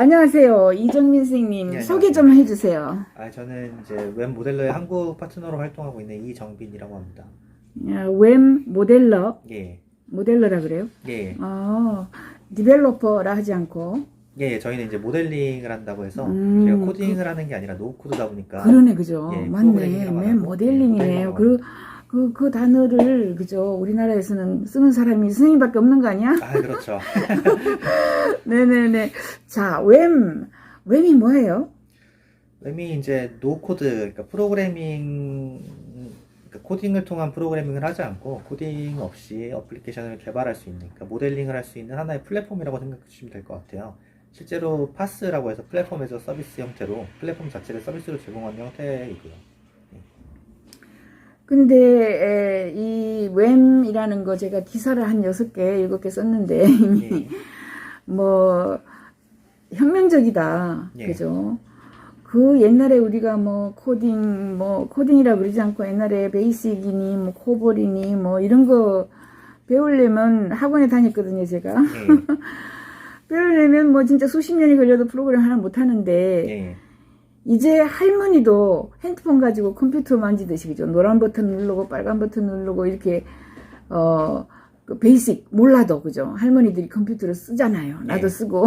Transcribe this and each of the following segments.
안녕하세요. 이정민 선생님, 네, 소개 안녕하세요. 좀 해주세요. 저는 이제 웹 모델러의 한국 파트너로 활동하고 있는 이정빈이라고 합니다. 웹 예, 모델러라 그래요? 예, 어, 디벨로퍼라 하지 않고. 저희는 이제 모델링을 한다고 해서 저희가 음, 그, 코딩을 하는 게 아니라 노코드다 보니까 그러네, 그죠? 맞네. 프로그래밍이라고 안 웹 하고 모델링이네요. 모델링이라고 합니다. 그 단어를, 그죠? 우리나라에서는 쓰는 사람이 선생님밖에 없는 거 아니야? 그렇죠. 네네네. 자, 웹이 뭐예요? 웹이 이제 노코드, 그러니까 프로그래밍, 그러니까 코딩을 통한 프로그래밍을 하지 않고 코딩 없이 어플리케이션을 개발할 수 있는, 그러니까 모델링을 할 수 있는 하나의 플랫폼이라고 생각해 주시면 될 것 같아요. 실제로 파스라고 해서 플랫폼 에서 서비스 형태로 플랫폼 자체를 서비스로 제공하는 형태이고요. 근데 이 웹이라는 거 제가 기사를 한 6개, 7개 썼는데 이미 예, 뭐 혁명적이다. 예, 그죠? 그 옛날에 우리가 뭐 코딩이라 그러지 않고 옛날에 베이직이니 뭐 코볼이니 뭐 이런 거 배우려면 학원에 다녔거든요, 제가. 예, 배우려면 뭐 진짜 수십 년이 걸려도 프로그램 하나 못 하는데 예, 이제 할머니도 핸드폰 가지고 컴퓨터 만지듯이, 그죠? 노란 버튼 누르고 빨간 버튼 누르고 이렇게 그 베이직 몰라도, 그죠? 할머니들이 컴퓨터를 쓰잖아요. 나도 예. 쓰고.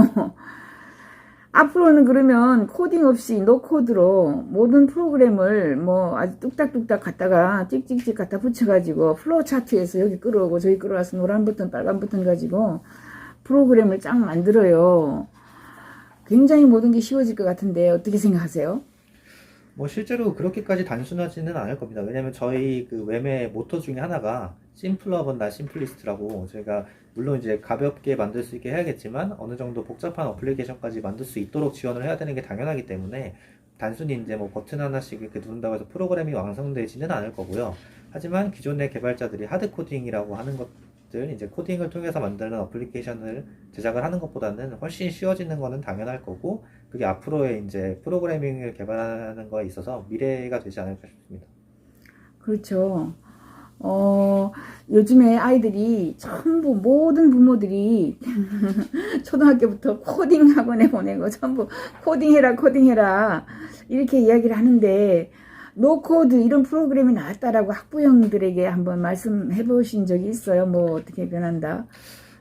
앞으로는 그러면 코딩 없이 노코드로 모든 프로그램을 뭐 아주 뚝딱뚝딱 갖다가 찍찍찍 갖다 붙여가지고 플로우 차트에서 여기 끌어오고 저기 끌어와서 노란 버튼 빨간 버튼 가지고 프로그램을 쫙 만들어요. 굉장히 모든 게 쉬워질 것 같은데 어떻게 생각하세요? 뭐 실제로 그렇게까지 단순하지는 않을 겁니다. 왜냐면 저희 그 웹의 모토 중에 하나가 심플러 본다 심플리스트라고, 저희가 물론 이제 가볍게 만들 수 있게 해야겠지만 어느 정도 복잡한 어플리케이션까지 만들 수 있도록 지원을 해야 되는 게 당연하기 때문에 단순히 이제 뭐 버튼 하나씩 이렇게 누른다고 해서 프로그램이 완성되지는 않을 거고요. 하지만 기존의 개발자들이 하드 코딩이라고 하는 것들, 이제 코딩을 통해서 만드는 어플리케이션을 제작을 하는 것보다는 훨씬 쉬워지는 거는 당연할 거고, 그게 앞으로의 이제 프로그래밍을 개발하는 거에 있어서 미래가 되지 않을까 싶습니다. 그렇죠. 요즘에 아이들이 전부 모든 부모들이 초등학교부터 코딩 학원에 보내고 전부 코딩해라 이렇게 이야기를 하는데 노코드 이런 프로그램이 나왔다라고 학부형들에게 한번 말씀해 보신 적이 있어요? 뭐 어떻게 변한다?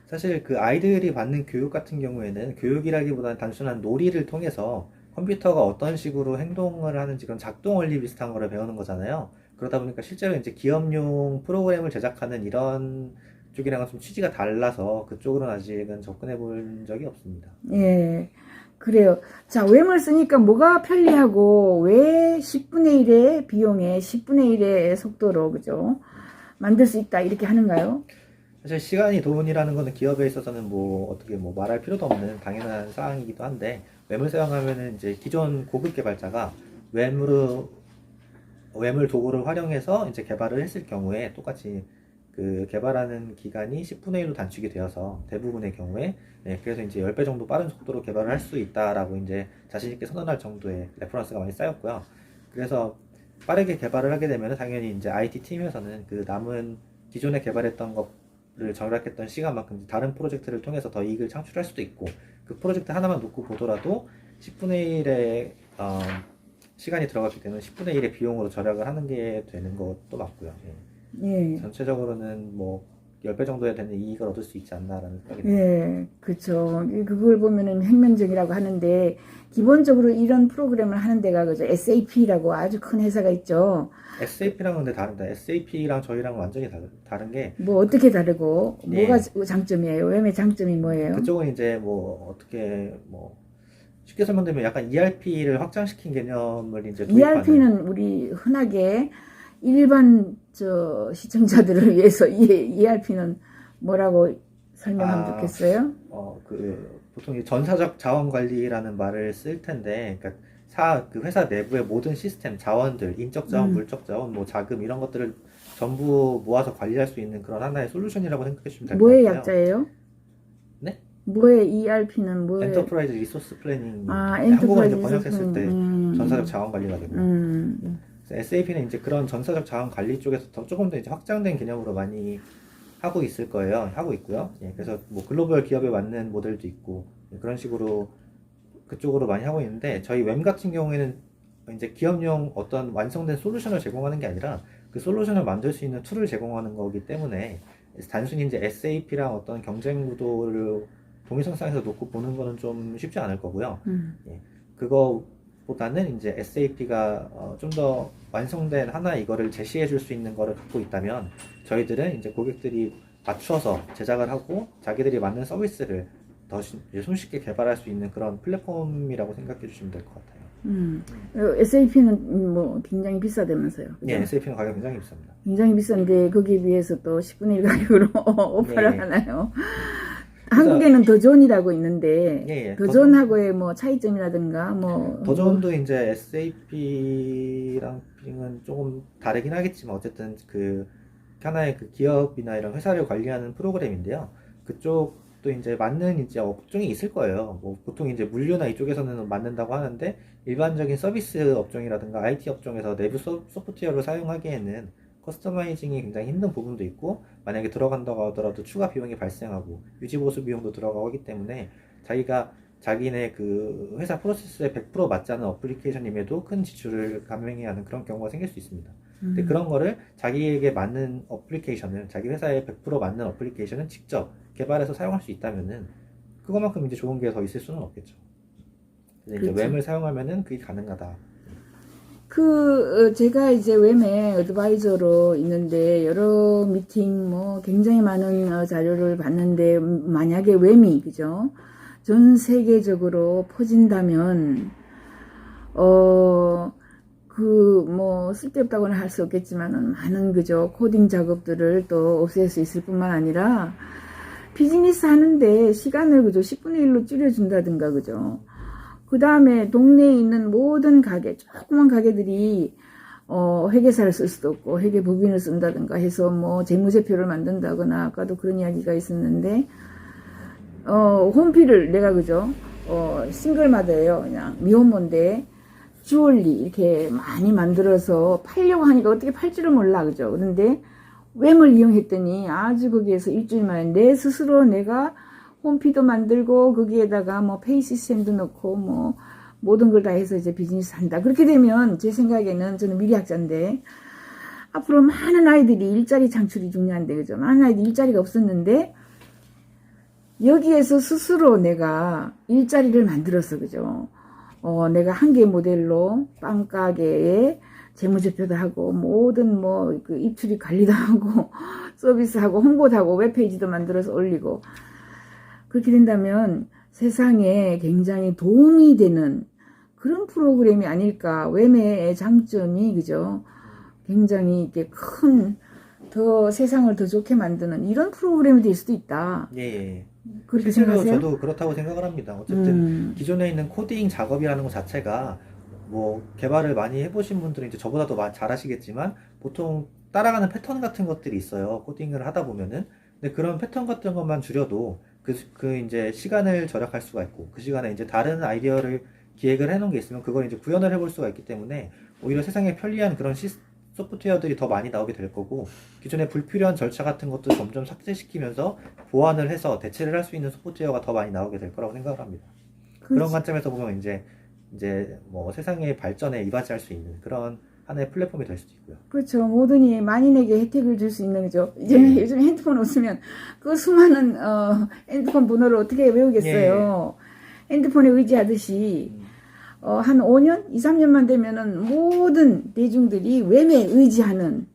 사실 그 아이들이 받는 교육 같은 경우에는 교육이라기보다는 단순한 놀이를 통해서 컴퓨터가 어떤 식으로 행동을 하는지 그런 작동 원리 비슷한 거를 배우는 거잖아요. 그러다 보니까 실제로 이제 기업용 프로그램을 제작하는 이런 쪽이랑은 좀 취지가 달라서 그쪽으로는 아직은 접근해 본 적이 없습니다. 예, 그래요. 자, 웹을 쓰니까 뭐가 편리하고 왜 10분의 1의 비용에 10분의 1의 속도로, 그죠? 만들 수 있다 이렇게 하는가요? 사실 시간이 돈이라는 거는 기업에 있어서는 뭐 어떻게 뭐 말할 필요도 없는 당연한 사항이기도 한데, 웹을 사용하면은 이제 기존 고급 개발자가 웹으로 웹을 도구를 활용해서 이제 개발을 했을 경우에 똑같이 그 개발하는 기간이 10분의 1로 단축이 되어서 대부분의 경우에, 그래서 이제 10배 정도 빠른 속도로 개발을 할 수 있다라고 이제 자신있게 선언할 정도의 레퍼런스가 많이 쌓였고요. 그래서 빠르게 개발을 하게 되면 당연히 이제 IT 팀에서는 그 남은 기존에 개발했던 것을 절약했던 시간만큼 다른 프로젝트를 통해서 더 이익을 창출할 수도 있고, 그 프로젝트 하나만 놓고 보더라도 10분의 1의 시간이 들어갔기 때문에 10분의 1의 비용으로 절약을 하는 게 되는 것도 맞고요. 예, 전체적으로는 뭐 10배 정도에 되는 이익을 얻을 수 있지 않나라는 생각이 듭니다. 예, 그쵸. 그걸 보면은 혁명적이라고 하는데, 기본적으로 이런 프로그램을 하는 데가, 그죠? SAP라고 아주 큰 회사가 있죠. SAP랑은 근데 다릅니다. SAP랑 저희랑 완전히 다른 게, 뭐 어떻게 다르고, 뭐가 예, 장점이에요? 웹의 장점이 뭐예요? 그쪽은 이제 뭐 어떻게 뭐 쉽게 설명드리면 약간 ERP를 확장시킨 개념을 이제 도입하는. ERP는 우리 흔하게 일반 시청자들을 위해서 ERP는 뭐라고 설명하면 아, 좋겠어요? 보통 이 전사적 자원 관리라는 말을 쓸 텐데, 그러니까 그 회사 내부의 모든 시스템, 자원들, 인적 자원, 음, 물적 자원, 뭐 자금 이런 것들을 전부 모아서 관리할 수 있는 그런 하나의 솔루션이라고 생각해 주시면 될 것 뭐의 같아요. 약자예요? 네? 뭐의 ERP는 뭐의 엔터프라이즈 리소스 플래닝입니다. 한국어로 이제 엔터프라이즈 번역했을 리소스 때 전사적 자원 관리가 되고요. 음, SAP는 이제 그런 전사적 자원 관리 쪽에서 조금 더 이제 확장된 개념으로 많이 하고 있을 거예요. 하고 있고요. 그래서 뭐 글로벌 기업에 맞는 모델도 있고, 그런 식으로 그쪽으로 많이 하고 있는데, 저희 웹 같은 경우에는 이제 기업용 어떤 완성된 솔루션을 제공하는 게 아니라 그 솔루션을 만들 수 있는 툴을 제공하는 거기 때문에, 단순히 이제 SAP랑 어떤 경쟁 구도를 동일선상에서 놓고 보는 거는 좀 쉽지 않을 거고요. 예, 그거보다는 이제 SAP가 좀 더 완성된 하나 이거를 제시해 줄 수 있는 거를 갖고 있다면, 저희들은 이제 고객들이 맞춰서 제작을 하고 자기들이 만든 서비스를 더 이제 손쉽게 개발할 수 있는 그런 플랫폼이라고 생각해 주시면 될 것 같아요. SAP는 뭐 굉장히 비싸다면서요. 그죠? 네, SAP는 가격 굉장히 비쌉니다. 굉장히 비싼데 거기에 비해서 또 10분의 1 가격으로 오퍼를 네. 하나요? 그래서- 한국에는 더존이라고 있는데 예, 예. 더존하고의 뭐 차이점이라든가 뭐 더존도 이제 SAP랑 은 조금 다르긴 하겠지만, 어쨌든 그 하나의 그 기업이나 이런 회사를 관리하는 프로그램인데요. 그쪽도 이제 맞는 이제 업종이 있을 거예요. 뭐 보통 이제 물류나 이쪽에서는 맞는다고 하는데, 일반적인 서비스 업종이라든가 IT 업종에서 내부 소프트웨어를 사용하기에는 커스터마이징이 굉장히 힘든 부분도 있고, 만약에 들어간다고 하더라도 추가 비용이 발생하고 유지보수 비용도 들어가고 하기 때문에, 자기가 자기네 그 회사 프로세스에 100% 맞지 않는 어플리케이션임에도 큰 지출을 감행해야 하는 그런 경우가 생길 수 있습니다. 근데 그런 거를 자기에게 맞는 어플리케이션을, 자기 회사에 100% 맞는 어플리케이션을 직접 개발해서 사용할 수 있다면은, 그것만큼 이제 좋은 게 더 있을 수는 없겠죠. 그래서 이제 그렇죠. 웹을 사용하면은 그게 가능하다. 제가 이제 웹의 어드바이저로 있는데 여러 미팅 뭐 굉장히 많은 자료를 봤는데, 만약에 웹이 그죠? 전 세계적으로 퍼진다면 뭐 쓸데없다고는 할 수 없겠지만은 많은 그죠? 코딩 작업들을 또 없앨 수 있을 뿐만 아니라 비즈니스 하는데 시간을 그죠? 10분의 1로 줄여준다든가 그죠? 그 다음에 동네에 있는 모든 가게, 조그만 가게들이 회계사를 쓸 수도 없고 회계법인을 쓴다든가 해서 뭐 재무제표를 만든다거나, 아까도 그런 이야기가 있었는데, 홈피를 내가 그죠? 싱글마다예요. 그냥 미혼모인데 주얼리 이렇게 많이 만들어서 팔려고 하니까 어떻게 팔 줄을 몰라 그죠? 그런데 웹을 이용했더니 아주 거기에서 일주일 만에 내 스스로 내가 홈피도 만들고 거기에다가 뭐 페이 시스템도 넣고 뭐 모든 걸 다 해서 이제 비즈니스 한다. 그렇게 되면 제 생각에는, 저는 미래학자인데, 앞으로 많은 아이들이 일자리 창출이 중요한데 그죠? 많은 아이들이 일자리가 없었는데 여기에서 스스로 내가 일자리를 만들었어 그죠? 내가 한 개 모델로 빵가게에 재무제표도 하고 모든 뭐 그 입출입 관리도 하고 서비스하고 홍보도 하고 웹페이지도 만들어서 올리고, 그렇게 된다면 세상에 굉장히 도움이 되는 그런 프로그램이 아닐까. 웹의 장점이 그죠? 굉장히 이렇게 더 세상을 더 좋게 만드는 이런 프로그램이 될 수도 있다. 예, 예. 그렇게 실제로 생각하세요? 저도 그렇다고 생각을 합니다. 어쨌든 기존에 있는 코딩 작업이라는 것 자체가, 뭐 개발을 많이 해보신 분들은 이제 저보다도 잘 아시겠지만, 보통 따라가는 패턴 같은 것들이 있어요. 코딩을 하다 보면은. 근데 그런 패턴 같은 것만 줄여도 그 이제 시간을 절약할 수가 있고, 그 시간에 이제 다른 아이디어를 기획을 해놓은 게 있으면 그걸 이제 구현을 해볼 수가 있기 때문에, 오히려 세상에 편리한 그런 소프트웨어들이 더 많이 나오게 될 거고, 기존에 불필요한 절차 같은 것도 점점 삭제시키면서 보완을 해서 대체를 할 수 있는 소프트웨어가 더 많이 나오게 될 거라고 생각을 합니다. 그런 관점에서 보면 이제 뭐 세상의 발전에 이바지할 수 있는 그런 하나의 플랫폼이 될 수도 있고요. 그렇죠. 모든이 만인에게 혜택을 줄 수 있는 거죠. 이제 요즘 핸드폰 없으면 그 수많은 핸드폰 번호를 어떻게 외우겠어요. 핸드폰에 의지하듯이 한 5년, 2, 3년만 되면은 모든 대중들이 웹에 의지하는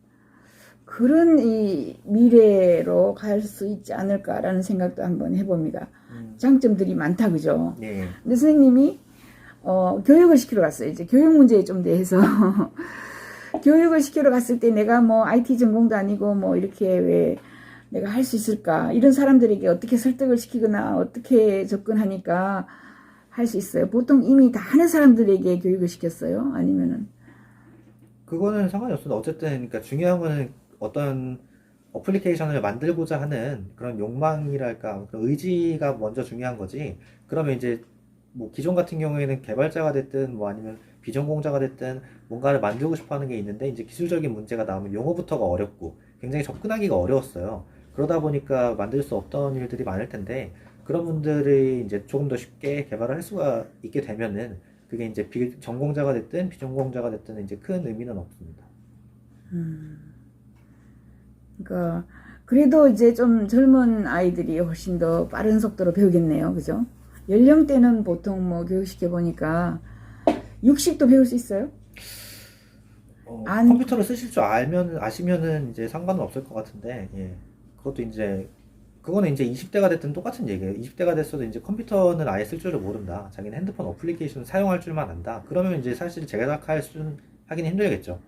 그런 이 미래로 갈 수 있지 않을까라는 생각도 한번 해봅니다. 장점들이 많다 그죠. 네. 근데 선생님이 교육을 시키러 갔어요. 이제 교육 문제에 좀 대해서 교육을 시키러 갔을 때 내가 뭐 IT 전공도 아니고 뭐 이렇게 왜 내가 할 수 있을까, 이런 사람들에게 어떻게 설득을 시키거나 어떻게 접근하니까 할 수 있어요. 보통 이미 다 하는 사람들에게 교육을 시켰어요? 아니면은? 그거는 상관이 없습니다. 어쨌든 그러니까 중요한 거는 어떤 어플리케이션을 만들고자 하는 그런 욕망이랄까, 그런 의지가 먼저 중요한 거지. 그러면 이제 뭐 기존 같은 경우에는 개발자가 됐든 뭐 아니면 비전공자가 됐든 뭔가를 만들고 싶어 하는 게 있는데, 이제 기술적인 문제가 나오면 용어부터가 어렵고 굉장히 접근하기가 어려웠어요. 그러다 보니까 만들 수 없던 일들이 많을 텐데, 그런 분들이 이제 조금 더 쉽게 개발을 할 수가 있게 되면은 그게 이제 전공자가 됐든 비전공자가 됐든 이제 큰 의미는 없습니다. 그러니까 그래도 이제 좀 젊은 아이들이 훨씬 더 빠른 속도로 배우겠네요. 그죠? 연령대는 보통 뭐 교육시켜 보니까 60도 배울 수 있어요? 컴퓨터를 쓰실 줄 아시면은 이제 상관은 없을 것 같은데, 예. 그것도 이제, 그거는 이제 20대가 됐든 똑같은 얘기예요. 20대가 됐어도 이제 컴퓨터는 아예 쓸 줄을 모른다. 자기는 핸드폰 어플리케이션 사용할 줄만 안다. 그러면 이제 사실 제작할 수는 하긴 힘들겠죠.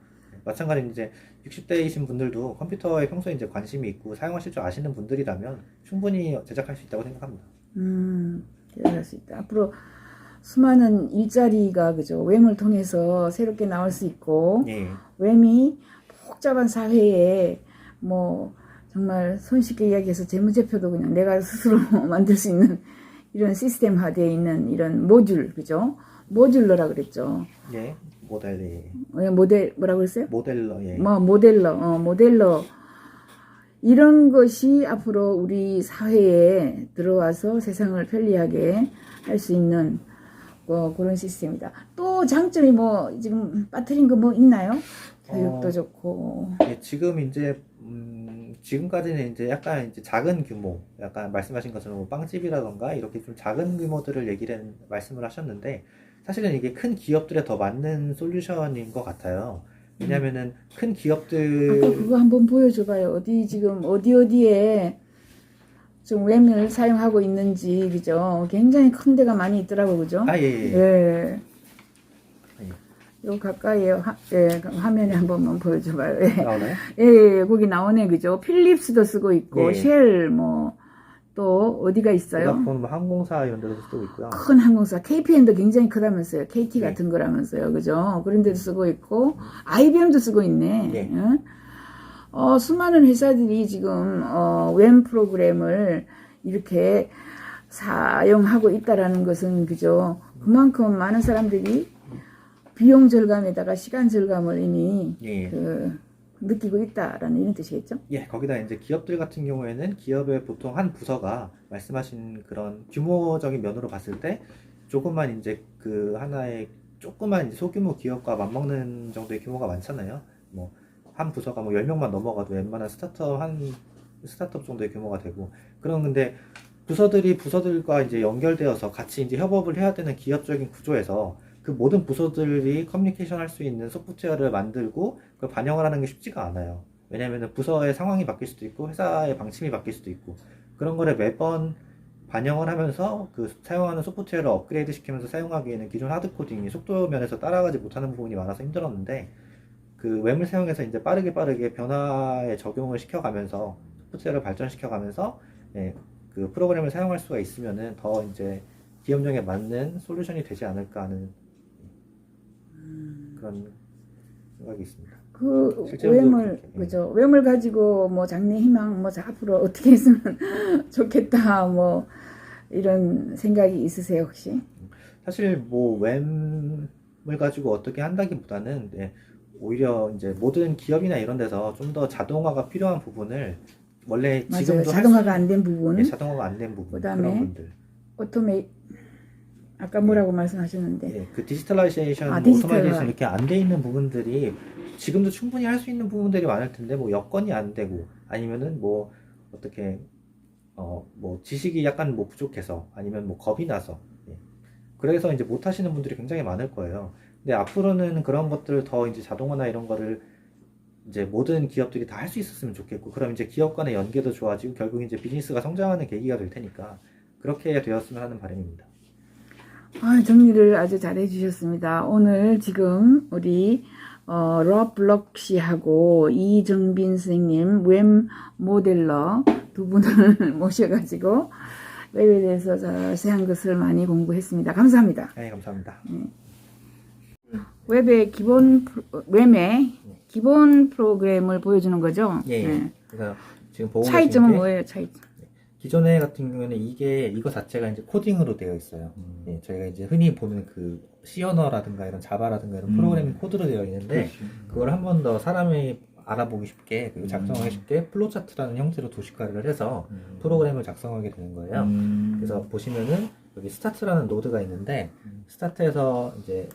마찬가지로 이제 60대이신 분들도 컴퓨터에 평소에 이제 관심이 있고 사용하실 줄 아시는 분들이라면 충분히 제작할 수 있다고 생각합니다. 제작할 수 있다. 앞으로 수많은 일자리가 그죠? 웹을 통해서 새롭게 나올 수 있고, 예. 웹이 복잡한 사회에 뭐 정말 손쉽게 이야기해서 재무제표도 그냥 내가 스스로 만들 수 있는 이런 시스템화되어 있는 이런 모듈, 그죠? 모듈러라 그랬죠. 예. 모델, 예. 모델, 뭐라고 그랬어요? 모델러, 예. 뭐, 모델러. 이런 것이 앞으로 우리 사회에 들어와서 세상을 편리하게 할 수 있는 그런 시스템이다. 또 장점이 뭐 지금 빠뜨린 거 뭐 있나요? 교육도 좋고. 예, 지금 이제 지금까지는 이제 약간 이제 작은 규모, 약간 말씀하신 것처럼 뭐 빵집이라던가 이렇게 좀 작은 규모들을 말씀을 하셨는데 사실은 이게 큰 기업들에 더 맞는 솔루션인 것 같아요. 왜냐면은 큰 기업들 아까 그거 한번 보여줘봐요. 어디에 좀 웹을 사용하고 있는지, 그죠? 굉장히 큰 데가 많이 있더라고, 그죠? 예. 예. 요 가까이에 화면에 한 번만 보여줘봐요. 예. 나오나요? 예, 거기 나오네, 그죠? 필립스도 쓰고 있고, 예. 쉘, 또 어디가 있어요? 보다폰 뭐 항공사 이런 데도 쓰고 있고요. 큰 항공사, KPN도 굉장히 크다면서요. KT 네. 같은 거라면서요, 그죠? 그런 데도 쓰고 있고, IBM도 쓰고 있네. 네. 응? 수많은 회사들이 지금 웹 프로그램을 이렇게 사용하고 있다라는 것은 그죠? 그만큼 많은 사람들이 비용 절감에다가 시간 절감을 이미 예. 느끼고 있다라는 이런 뜻이겠죠? 예, 거기다 이제 기업들 같은 경우에는 기업의 보통 한 부서가 말씀하신 그런 규모적인 면으로 봤을 때 조금만 이제 그 하나의 조그만 이제 소규모 기업과 맞먹는 정도의 규모가 많잖아요. 뭐 한 부서가 뭐 10명만 넘어가도 웬만한 스타트업 정도의 규모가 되고 그런 근데 부서들과 이제 연결되어서 같이 이제 협업을 해야 되는 기업적인 구조에서 그 모든 부서들이 커뮤니케이션 할 수 있는 소프트웨어를 만들고 그걸 반영을 하는 게 쉽지가 않아요. 왜냐면은 부서의 상황이 바뀔 수도 있고 회사의 방침이 바뀔 수도 있고 그런 거를 매번 반영을 하면서 그 사용하는 소프트웨어를 업그레이드 시키면서 사용하기에는 기존 하드 코딩이 속도 면에서 따라가지 못하는 부분이 많아서 힘들었는데 그 웹을 사용해서 이제 빠르게 변화에 적용을 시켜가면서 소프트웨어를 발전시켜가면서 예, 그 프로그램을 사용할 수가 있으면은 더 이제 기업용에 맞는 솔루션이 되지 않을까 하는 그런 생각이 있습니다. 그 실제로도 웹을 그렇게, 예. 그죠? 웹을 가지고 뭐 장래 희망 앞으로 어떻게 했으면 좋겠다 뭐 이런 생각이 있으세요 혹시? 사실 뭐 웹을 가지고 어떻게 한다기보다는 예, 오히려 이제 모든 기업이나 이런 데서 좀 더 자동화가 필요한 부분을 원래 맞아요. 지금도 자동화가 안 된 부분. 예, 자동화가 안 된 부분 그다음에 그런 분들. 아까 뭐라고 말씀하셨는데 예, 그 디지털라이제이션, 디지털화. 오토마이제이션 이렇게 안 돼 있는 부분들이 지금도 충분히 할 수 있는 부분들이 많을 텐데 뭐 여건이 안 되고 아니면은 뭐 어떻게 뭐 지식이 약간 뭐 부족해서 아니면 뭐 겁이 나서 예. 그래서 이제 못 하시는 분들이 굉장히 많을 거예요. 근데 앞으로는 그런 것들을 더 이제 자동화나 이런 거를 이제 모든 기업들이 다 할 수 있었으면 좋겠고 그럼 이제 기업 간의 연계도 좋아지고 결국 이제 비즈니스가 성장하는 계기가 될 테니까 그렇게 되었으면 하는 바람입니다. 정리를 아주 잘 해주셨습니다. 오늘 지금 우리 럽 블록 씨하고 이정빈 선생님 웹 모델러 두 분을 모셔가지고 웹에 대해서 자세한 것을 많이 공부했습니다. 감사합니다. 네, 감사합니다. 웹의 기본 프로그램을 보여주는 거죠? 예. 네. 그래서 지금 보고 차이점은 계신 게 뭐예요? 차이점? 기존에 같은 경우에는 이거 자체가 이제 코딩으로 되어 있어요. 예, 저희가 이제 흔히 보는 그 C 언어라든가 이런 자바라든가 이런 프로그래밍 코드로 되어 있는데 그걸 한 번 더 사람이 알아보기 쉽게 그리고 작성하기 쉽게 플로차트라는 형태로 도식화를 해서 프로그램을 작성하게 되는 거예요. 그래서 보시면은 여기 스타트라는 노드가 있는데 스타트에서 이제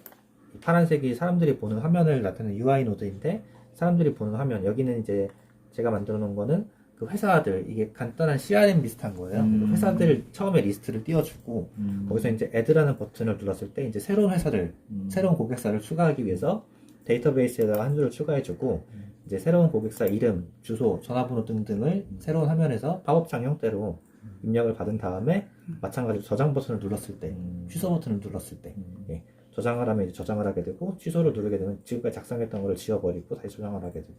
이 파란색이 사람들이 보는 화면을 나타내는 UI 노드인데 사람들이 보는 화면 여기는 이제 제가 만들어 놓은 거는 그 회사들 이게 간단한 CRM 비슷한 거예요. 그래서 회사들 처음에 리스트를 띄워주고 거기서 이제 add라는 버튼을 눌렀을 때 이제 새로운 회사를 새로운 고객사를 추가하기 위해서 데이터베이스에다가 한 줄을 추가해주고 이제 새로운 고객사 이름, 주소, 전화번호 등등을 새로운 화면에서 팝업창 형태로 입력을 받은 다음에 마찬가지로 저장 버튼을 눌렀을 때, 취소 버튼을 눌렀을 때 예, 저장을 하면 이제 저장을 하게 되고 취소를 누르게 되면 지금까지 작성했던 거를 지워버리고 다시 저장을 하게 되고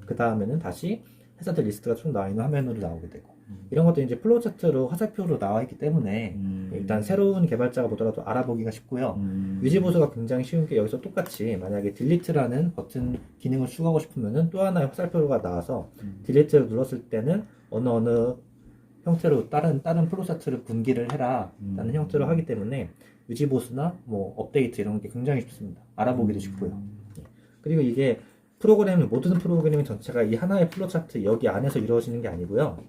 그 다음에는 다시 회사들 리스트가 쭉 나와 있는 화면으로 나오게 되고 이런 것도 이제 플로우 차트로 화살표로 나와 있기 때문에 일단 새로운 개발자가 보더라도 알아보기가 쉽고요. 유지 보수가 굉장히 쉬운 게 여기서 똑같이 만약에 딜리트라는 버튼 기능을 추가하고 싶으면은 또 하나의 화살표가 나와서 딜리트를 눌렀을 때는 어느 형태로 다른 플로우 차트를 분기를 해라 라는 형태로 하기 때문에 유지 보수나 뭐 업데이트 이런 게 굉장히 쉽습니다. 알아보기도 쉽고요. 예. 그리고 이게 모든 프로그래밍 전체가 이 하나의 플로우 차트 여기 안에서 이루어지는 게 아니고요.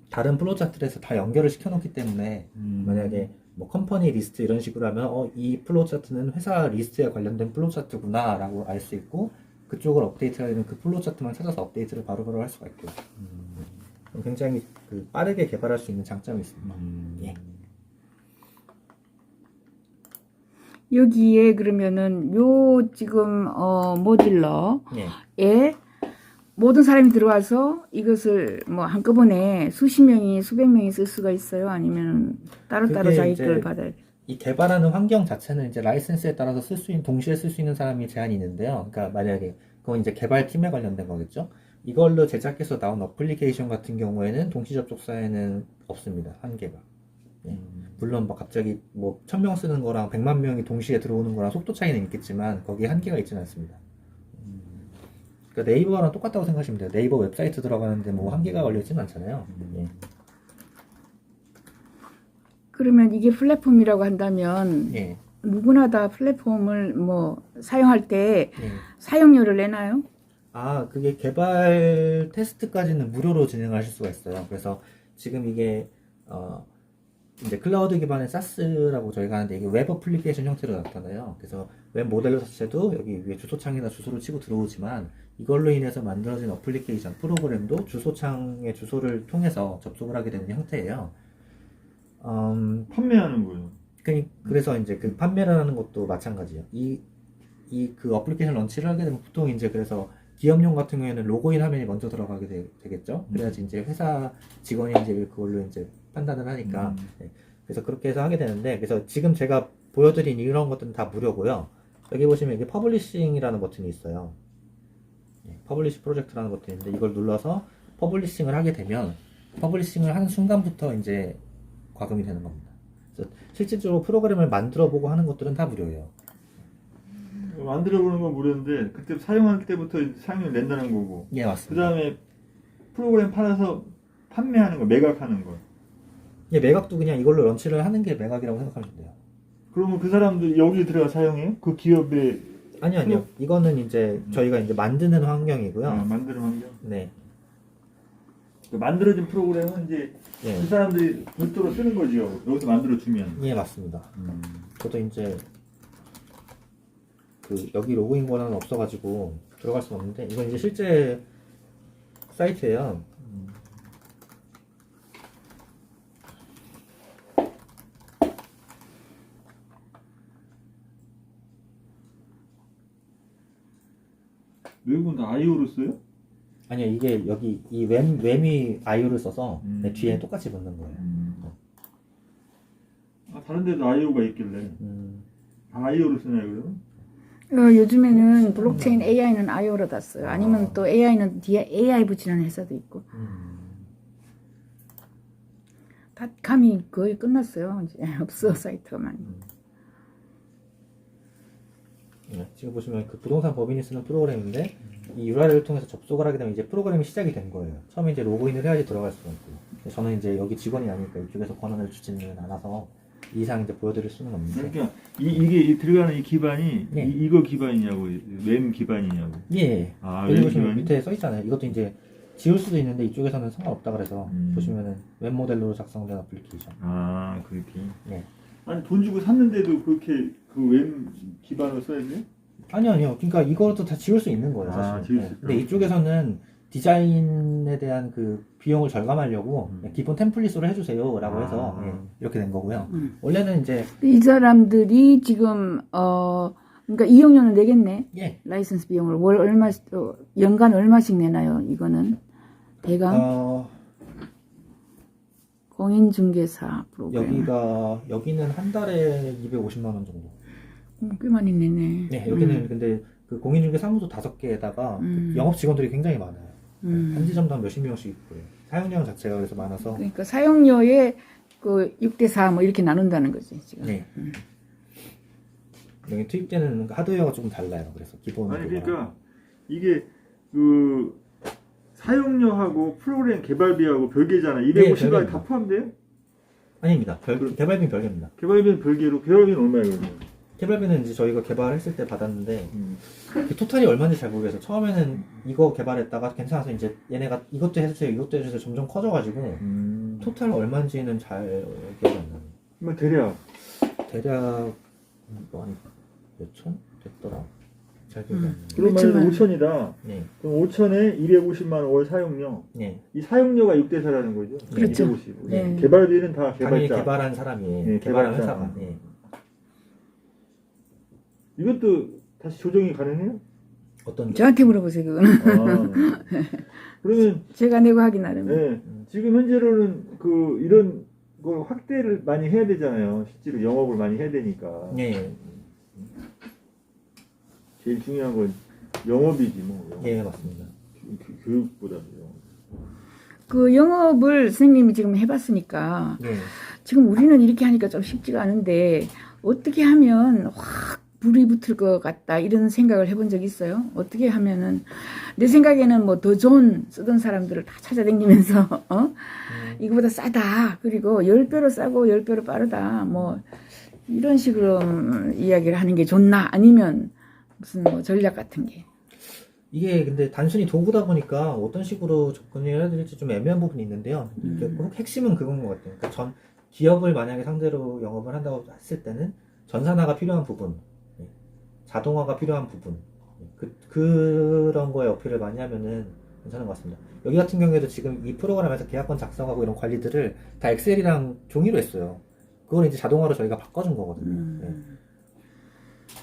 다른 플로우 차트에서 다 연결을 시켜놓기 때문에 만약에 뭐 컴퍼니 리스트 이런 식으로 하면 이 플로우 차트는 회사 리스트에 관련된 플로우 차트구나 라고 알 수 있고 그쪽을 업데이트해야 되는 그 플로우 차트만 찾아서 업데이트를 바로바로 할 수가 있고요. 굉장히 빠르게 개발할 수 있는 장점이 있습니다. 예. 여기에 그러면은 요 지금 모듈러에 예. 모든 사람이 들어와서 이것을 뭐 한꺼번에 수십 명이 수백 명이 쓸 수가 있어요? 아니면 따로따로 그게 자기 이제 걸 받아야 돼요? 이 개발하는 환경 자체는 이제 라이센스에 따라서 동시에 쓸 수 있는 사람이 제한이 있는데요. 그러니까 만약에 그건 이제 개발팀에 관련된 거겠죠. 이걸로 제작해서 나온 어플리케이션 같은 경우에는 동시 접속 사에는 없습니다. 한계가. 예. 물론 뭐 갑자기 뭐 1000명 쓰는 거랑 100만 명이 동시에 들어오는 거랑 속도 차이는 있겠지만 거기에 한계가 있지는 않습니다. 그러니까 네이버랑 똑같다고 생각하시면 돼요. 네이버 웹사이트 들어가는데 뭐 한계가 걸려있지는 않잖아요. 예. 그러면 이게 플랫폼이라고 한다면 예. 누구나 다 플랫폼을 뭐 사용할 때 예. 사용료를 내나요? 그게 개발 테스트까지는 무료로 진행하실 수가 있어요. 그래서 지금 이게 이제 클라우드 기반의 SaaS라고 저희가 하는데 이게 웹 어플리케이션 형태로 나타나요. 그래서 웹 모델 자체도 여기 위에 주소창에다 주소를 치고 들어오지만 이걸로 인해서 만들어진 어플리케이션 프로그램도 주소창의 주소를 통해서 접속을 하게 되는 형태예요. 판매하는 거예요. 그래서 이제 그 판매를 하는 것도 마찬가지예요. 그 어플리케이션 런치를 하게 되면 보통 이제 그래서 기업용 같은 경우에는 로그인 화면이 먼저 들어가게 되겠죠. 그래야지 이제 회사 직원이 이제 그걸로 이제 판단을 하니까. 네. 그래서 그렇게 해서 하게 되는데, 그래서 지금 제가 보여드린 이런 것들은 다 무료고요. 여기 보시면 이게 퍼블리싱이라는 버튼이 있어요. 네, 퍼블리시 프로젝트라는 버튼이 있는데 이걸 눌러서 퍼블리싱을 하게 되면 퍼블리싱을 하는 순간부터 이제 과금이 되는 겁니다. 그래서 실질적으로 프로그램을 만들어 보고 하는 것들은 다 무료예요. 만들어보는 건 무료인데 그때 사용할 때부터 사용료 낸다는 거고 예, 그 맞습니다. 다음에 프로그램 팔아서 판매하는 거, 매각하는 거. 예, 매각도 그냥 이걸로 런치를 하는 게 매각이라고 생각하면 돼요. 그러면 그 사람들 여기 들어가 사용해요? 그 기업에 아니요. 이거는 이제 저희가 이제 만드는 환경이고요. 만드는 환경? 네. 그 만들어진 프로그램은 이제 예. 그 사람들이 별도로 쓰는 거죠. 여기서 만들어주면. 예, 맞습니다. 저도 이제 여기 로그인 권한은 없어가지고 들어갈 수는 없는데 이건 이제 실제 사이트예요. 외국은 다 아이오로 써요? 아니요, 이게 여기 이 웹이 아이오를 써서 뒤에 똑같이 붙는 거예요. 다른 데도 아이오가 있길래. 다 아이오로 쓰나요, 그러면? 요즘에는 블록체인 AI는 IO로 다 써요. 아니면 또 AI는 뒤에 AI 붙이는 회사도 있고. 닷컴이 거의 끝났어요. 이제 없어 사이트가 많이. 네, 지금 보시면 그 부동산 법인이 쓰는 프로그램인데 이 URL을 통해서 접속을 하게 되면 이제 프로그램이 시작이 된 거예요. 처음에 이제 로그인을 해야지 들어갈 수가 있고요. 저는 이제 여기 직원이 아니니까 이쪽에서 권한을 주지는 않아서 이상 이제 보여드릴 수는 없는데. 그러니까 이게 들어가는 이 기반이 네. 이거 기반이냐고 램 기반이냐고. 예. 아, 여기 램 보시면 기반이? 밑에 써 있잖아요. 이것도 이제 지울 수도 있는데 이쪽에서는 상관없다 그래서 보시면은 웹 모델로 작성된 어플리케이션. 아 그렇게. 네. 아니 돈 주고 샀는데도 그렇게 그 램 기반으로 써야 돼? 아니요. 그러니까 이것도 다 지울 수 있는 거예요, 사실. 아, 지울 수 근데 있구나. 이쪽에서는 디자인에 대한 그 비용을 절감하려고 그냥 기본 템플릿으로 해주세요라고 해서 아. 예, 이렇게 된 거고요. 원래는 이제 이 사람들이 지금 그러니까 이용료는 내겠네. 예, 라이선스 비용을 월 얼마 연간 얼마씩 내나요? 이거는 대강 공인중개사 프로그램. 여기는 한 달에 250만 원 정도. 꽤 많이 내네. 네, 여기는 근데 그 공인중개 사무소 5개에다가 영업 직원들이 굉장히 많아요. 한지점당 몇십 명씩 있고요. 사용량 자체가 그래서 많아서. 그러니까 사용료에 그 6대4 뭐 이렇게 나눈다는 거지 지금. 네. 여기 투입되는 하드웨어가 조금 달라요. 그래서 기본으로. 아니 그러니까 이게 그 사용료하고 프로그램 개발비하고 별개잖아. 250만 별개입니다. 다 포함돼요? 아닙니다. 개발비는 별개입니다. 개발비는 별개로 개발비는 얼마예요? 그러면? 개발비는 이제 저희가 개발했을 때 받았는데 그 토탈이 얼마인지 잘 모르겠어요. 처음에는 이거 개발했다가 괜찮아서 이제 얘네가 이것도 해주세요, 이것도 해주세요 점점 커져가지고 토탈 얼마인지는 잘 기억이 안 나요. 그러면 대략 대략 한 몇천 됐더라. 잘 기억이 안 나요. 그러면 몇천만. 5천이다. 네, 그럼 5천에 250만 원 월 사용료. 네. 이 사용료가 6대4라는 거죠? 그렇죠. 250. 네. 개발비는 다 당연히 개발자. 개발한 사람이 네, 개발한 개발자. 회사가. 네. 이것도 다시 조정이 가능해요? 어떤 저한테 물어보세요 그거는. 아, 그러면 제가 내고 하기 나름. 네, 지금 현재로는 그 이런 걸 확대를 많이 해야 되잖아요. 실제로 영업을 많이 해야 되니까. 네, 제일 중요한 건 영업이지 뭐. 영업. 예 맞습니다. 교육보다도. 그 영업을 선생님이 지금 해봤으니까 네. 지금 우리는 이렇게 하니까 좀 쉽지가 않은데 어떻게 하면 확 불이 붙을 것 같다 이런 생각을 해본 적 있어요? 어떻게 하면은 내 생각에는 뭐 더 좋은 쓰던 사람들을 다 찾아다니면서 이거보다 싸다 그리고 10배로 싸고 10배로 빠르다 뭐 이런 식으로 이야기를 하는 게 좋나 아니면 무슨 뭐 전략 같은 게 이게 근데 단순히 도구다 보니까 어떤 식으로 접근을 해야 될지 좀 애매한 부분이 있는데요. 이게 핵심은 그건 것 같아요. 그러니까 전 기업을 만약에 상대로 영업을 한다고 했을 때는 전산화가 필요한 부분, 자동화가 필요한 부분, 그런 거에 어필을 많이 하면은 괜찮은 것 같습니다. 여기 같은 경우에도 지금 이 프로그램에서 계약권 작성하고 이런 관리들을 다 엑셀이랑 종이로 했어요. 그걸 이제 자동화로 저희가 바꿔준 거거든요. 네.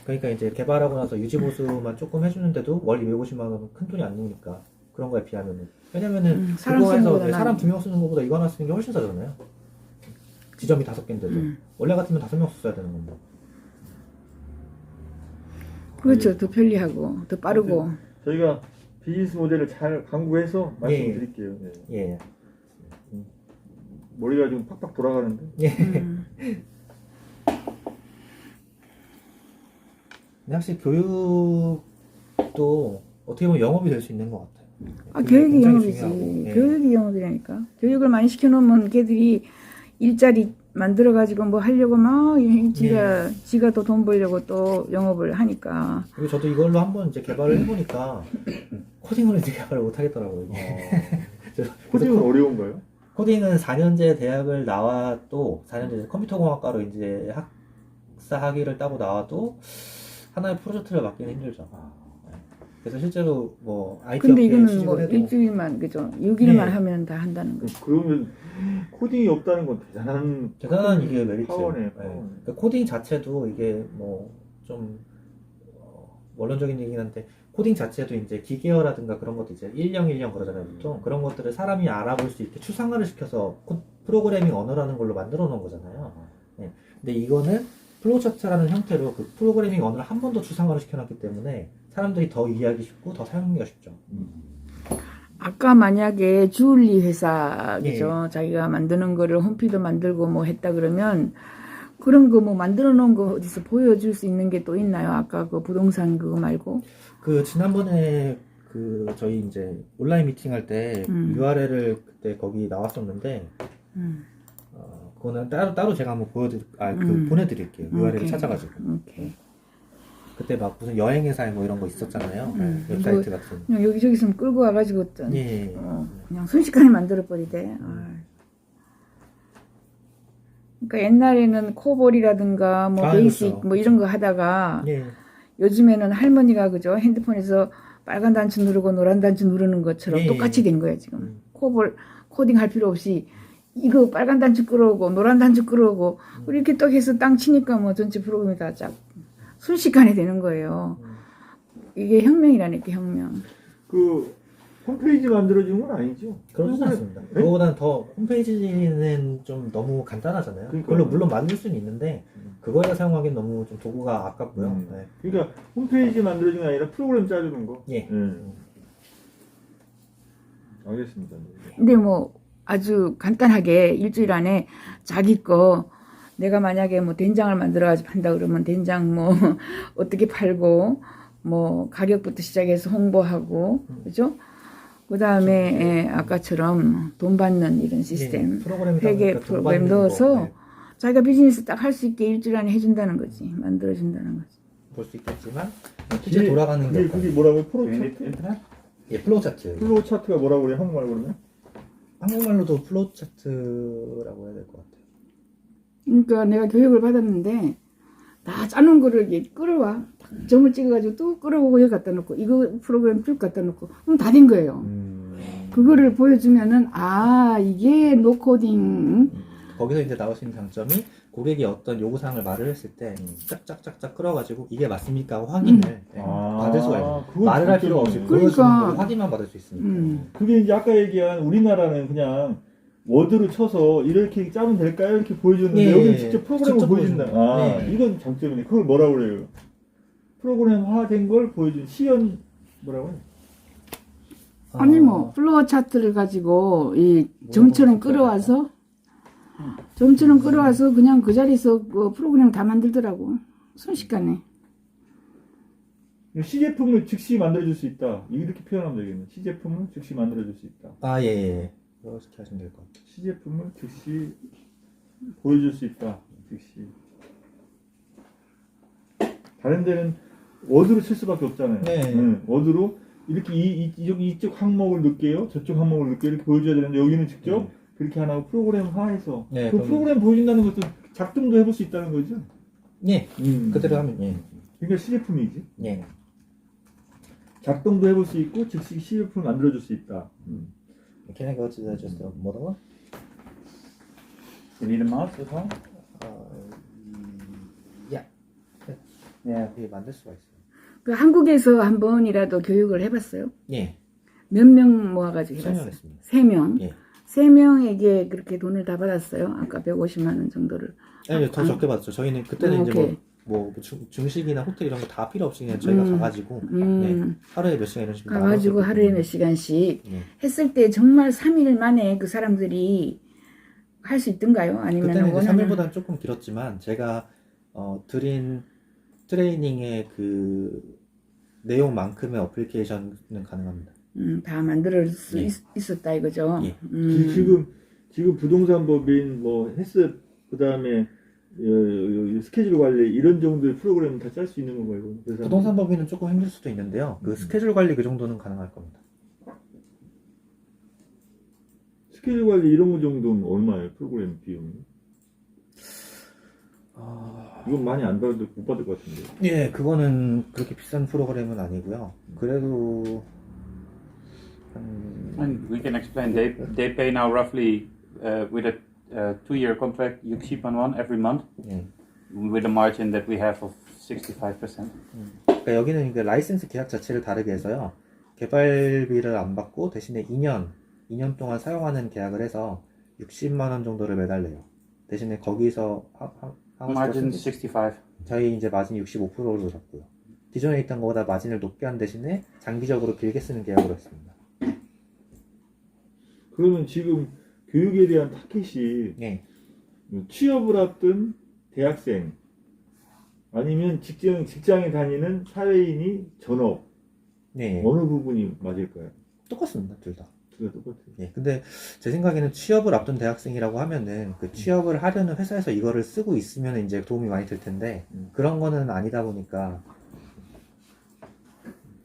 그러니까 이제 개발하고 나서 유지보수만 조금 해주는데도 월 250만 원은 큰 돈이 안 나오니까 그런 거에 비하면은 왜냐면은 사람 그거 쓰는 해서 거보다 사람 2명 쓰는 것보다 이거 하나 쓰는 게 훨씬 싸잖아요. 지점이 5개인데도 원래 같으면 5명 썼어야 되는 건데. 그렇죠 더 편리하고 더 빠르고 저희가 비즈니스 모델을 잘 강구해서 말씀드릴게요. 네. 예. 머리가 좀 팍팍 돌아가는데. 예. 근데 확실히 교육도 어떻게 보면 영업이 될 수 있는 것 같아요. 아, 그게 교육이 굉장히 영업이지. 중요하고, 예. 교육이 영업이라니까. 교육을 많이 시켜놓으면 걔들이 일자리 만들어가지고 뭐 하려고 막 지가 또 돈 벌려고 또 영업을 하니까. 그리고 저도 이걸로 한번 이제 개발을 해보니까 코딩으로 이제 개발을 못 하겠더라고요. 이게. 코딩은 어려운가요? 코딩은 4년제 대학을 나와도 4년제 컴퓨터공학과로 이제 학사 학위를 따고 나와도 하나의 프로젝트를 맡기는 힘들죠. 그래서 실제로 뭐 IT 근데 업계에 이거는 취직을 뭐 해도 일주일만 그죠? 6일만 네. 하면 다 한다는 거. 그러면 코딩이 없다는 건 대단한 이게 메리트예요. 파워네. 네. 그러니까 코딩 자체도 이게 뭐 좀 원론적인 얘기긴 한데 코딩 자체도 이제 기계어라든가 그런 것도 이제 1010 그러잖아요. 보통 그런 것들을 사람이 알아볼 수 있게 추상화를 시켜서 프로그래밍 언어라는 걸로 만들어 놓은 거잖아요. 네. 근데 이거는 플로우차트라는 형태로 그 프로그래밍 언어를 한 번 더 추상화를 시켜놨기 때문에 사람들이 더 이해하기 쉽고 더 사용하기가 쉽죠. 아까 만약에 주얼리 회사 그죠? 예. 자기가 만드는 거를 홈피도 만들고 뭐 했다 그러면 그런 거 뭐 만들어 놓은 거 어디서 보여줄 수 있는 게 또 있나요? 아까 그 부동산 그거 말고? 그 지난번에 그 저희 이제 온라인 미팅 할 때 URL을 그때 거기 나왔었는데 그거는 따로 제가 한번 음. 보내드릴게요. URL을 오케이. 찾아가지고. 오케이. 그때 막 무슨 여행회사에 뭐 이런 거 있었잖아요. 웹사이트 같은. 그냥 여기저기서 끌고 와가지고 어떤 예. 그냥 순식간에 만들어버리대. 그러니까 옛날에는 코볼이라든가 뭐 아, 베이직 그렇죠. 뭐 이런 거 하다가 예. 요즘에는 할머니가 그죠 핸드폰에서 빨간 단추 누르고 노란 단추 누르는 것처럼 예. 똑같이 된 거예요 지금. 코볼 코딩 할 필요 없이 이거 빨간 단추 끌어오고 노란 단추 끌어오고 이렇게 또 해서 땅 치니까 뭐 전체 프로그램이 다 쫙 순식간에 되는 거예요. 이게 혁명이라니까 혁명. 그 홈페이지 만들어주는 건 아니죠? 그렇지 않습니다. 네? 그거보다는 더 홈페이지는 좀 너무 간단하잖아요. 그러니까요. 그걸로 물론 만들 수는 있는데 그거를 사용하기엔 너무 좀 도구가 아깝고요. 네. 그러니까 홈페이지 만들어주는 게 아니라 프로그램 짜주는 거. 예. 알겠습니다. 근데 뭐 아주 간단하게 일주일 안에 자기 거 내가 만약에 뭐 된장을 만들어가지고 판다 그러면 된장 뭐 어떻게 팔고 뭐 가격부터 시작해서 홍보하고 그죠? 그 다음에 아까처럼 돈 받는 이런 시스템 프로그램이다 회계 보니까 돈 프로그램 받는 넣어서 거, 네. 자기가 비즈니스 딱 할 수 있게 일주일 안에 해준다는 거지 만들어준다는 거지. 볼 수 있겠지만 실제 돌아가는 게 그게 뭐라고요? 프로차트? 인터넷? 예, 플로우 차트. 플로우 차트가 뭐라고 그래요? 한국말로 그러면? 한국말로도 플로우 차트라고 해야 될 것 같아요. 그러니까 내가 교육을 받았는데 다 짜놓은 거를 이렇게 끌어와 딱 점을 찍어가지고 또 끌어오고 여기 갖다 놓고 이거 프로그램 쭉 갖다 놓고 그럼 다 된 거예요. 그거를 보여주면은 아 이게 노코딩 거기서 이제 나올 수 있는 장점이 고객이 어떤 요구사항을 말을 했을 때 짝짝짝짝 끌어가지고 이게 맞습니까 하고 확인을 받을 수가 있어요. 그건 말을 할 필요 없이 장점이네. 보여주는 그러니까. 걸 확인만 받을 수 있으니까. 그게 이제 아까 얘기한 우리나라는 그냥 워드로 쳐서 이렇게 짜면 될까요? 이렇게 보여주는데 예, 여기는 직접 프로그램을 직접 보여준다. 보여준다. 아, 네. 이건 장점이네. 그걸 뭐라고 그래요? 프로그램화된 걸 보여준 시연 뭐라고 해요? 아니 뭐 플로어 차트를 가지고 이 점처럼 끌어와서 점처럼 끌어와서 그냥 그 자리에서 그 프로그램 다 만들더라고 순식간에. 시제품을 즉시 만들어줄 수 있다. 이렇게 표현하면 되겠네. 시제품을 즉시 만들어줄 수 있다. 아, 예. 그렇게 하시면 될 것 같아요. 시제품을 즉시 보여줄 수 있다. 즉시. 다른 데는 워드로 칠 수밖에 없잖아요. 네. 워드로 이렇게 이쪽 항목을 넣을게요. 저쪽 항목을 넣을게요. 이렇게 보여줘야 되는데 여기는 직접 그렇게 안 하고 프로그램화해서 네, 그 그럼- 프로그램 보여준다는 것도 작동도 해볼 수 있다는 거죠. 예. 그대로 하면, 예. 그러니까 시제품이지. 예. 작동도 해볼 수 있고 즉시 시제품을 만들어줄 수 있다. Can I go to the just the model one? You need a mouse as well? 야. Yeah. 이게 만들 수가 있어요. 그 한국에서 한 번이라도 교육을 해봤어요. 예. 몇 명 모아가지고 해봤어요. 설명했습니다. 3명. 예. 3명에게 그렇게 돈을 다 받았어요. 아까 150만 원 정도를. 아니, 더 적게 받았죠. 저희는 그때는 이제 오케이. 뭐 중식이나 호텔 이런 거 다 필요 없이 그냥 저희가 가가지고 네, 하루에 몇 시간 이런 식으로 가가지고 나눠서 하루에 몇 시간씩 네. 했을 때 정말 3일 만에 그 사람들이 할 수 있던가요? 아니면 그때는 이제 원하는 3일보다는 조금 길었지만 제가 드린 트레이닝의 그 내용만큼의 어플리케이션은 가능합니다. 다 만들 수 예. 있었다 이거죠. 예. 지금 부동산 법인 뭐 헬스 그다음에 스케줄 관리 이런 정도의 프로그램 다 짤 수 있는 건가요? 그래서 부동산 법인은 조금 힘들 수도 있는데요. 그 스케줄 관리 그 정도는 가능할 겁니다. 스케줄 관리 이런 거 정도는 얼마예요? 프로그램 비용이? 이건 많이 안 받을 못 받을 것 같은데. 예, 그거는 그렇게 비싼 프로그램은 아니고요. 그래도 And we can explain. They pay now roughly with a 2-year contract. You keep on one every month 예. with a margin that we have of 65%. 그러니까 여기는 이제 라이센스 계약 자체를 다르게 해서요. 개발비를 안 받고 대신에 2년 동안 사용하는 계약을 해서 60만 원 정도를 매달 내요. 대신에 거기서 Margin 65. 저희 이제 마진 65%로 잡고요. 기존에 있던 것보다 마진을 높게 한 대신에 장기적으로 길게 쓰는 계약으로 했습니다. 그러면 지금 교육에 대한 타켓이 예. 취업을 앞둔 대학생 아니면 직장에 다니는 사회인이 전업 네. 어느 부분이 맞을까요? 똑같습니다. 둘 다. 베이스가 똑같아요. 예, 근데 제 생각에는 취업을 앞둔 대학생이라고 하면은 그 취업을 하려는 회사에서 이거를 쓰고 있으면 이제 도움이 많이 될 텐데 그런 거는 아니다 보니까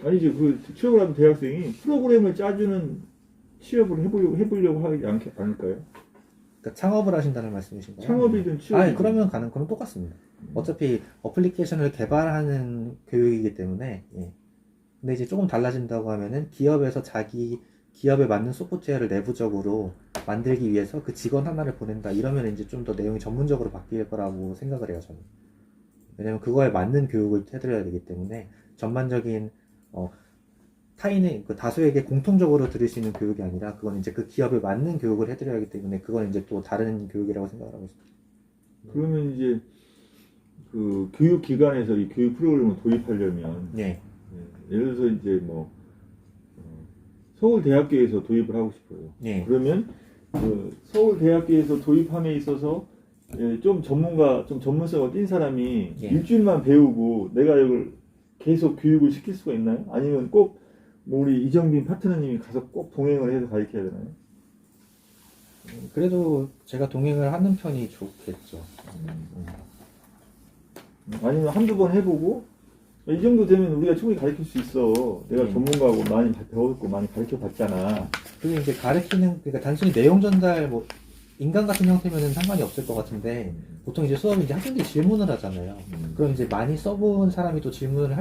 아니죠. 그 취업을 하는 대학생이 프로그램을 짜주는 취업을 해보려고 하지 않을까요? 그러니까 창업을 하신다는 말씀이신가요? 창업이든 취업이든. 그럼 똑같습니다. 어차피 어플리케이션을 개발하는 교육이기 때문에 예. 근데 이제 조금 달라진다고 하면은 기업에서 자기 기업에 맞는 소프트웨어를 내부적으로 만들기 위해서 그 직원 하나를 보낸다 이러면 이제 좀 더 내용이 전문적으로 바뀔 거라고 생각을 해요 저는. 왜냐면 그거에 맞는 교육을 해드려야 되기 때문에 전반적인 타인의 그 다수에게 공통적으로 들을 수 있는 교육이 아니라 그건 이제 그 기업에 맞는 교육을 해드려야 하기 때문에 그건 이제 또 다른 교육이라고 생각을 하고 있습니다. 그러면 이제 그 교육기관에서 이 교육 프로그램을 도입하려면 예. 예를 들어서 이제 뭐 서울대학교에서 도입을 하고 싶어요. 예. 그러면 그 서울대학교에서 도입함에 있어서 좀 전문성을 띈 사람이 예. 일주일만 배우고 내가 이걸 계속 교육을 시킬 수가 있나요? 아니면 꼭 뭐 우리 이정빈 파트너님이 가서 꼭 동행을 해서 가르쳐야 되나요? 그래도 제가 동행을 하는 편이 좋겠죠. 아니면 한두 번 해보고 이 정도 되면 우리가 충분히 가르칠 수 있어. 내가 전문가고 많이 배웠고 많이 가르쳐 봤잖아. 그게 이제 그러니까 단순히 내용 전달, 뭐, 인간 같은 형태면은 상관이 없을 것 같은데, 보통 이제 수업이 이제 학생들이 질문을 하잖아요. 그럼 이제 많이 써본 사람이 또 질문을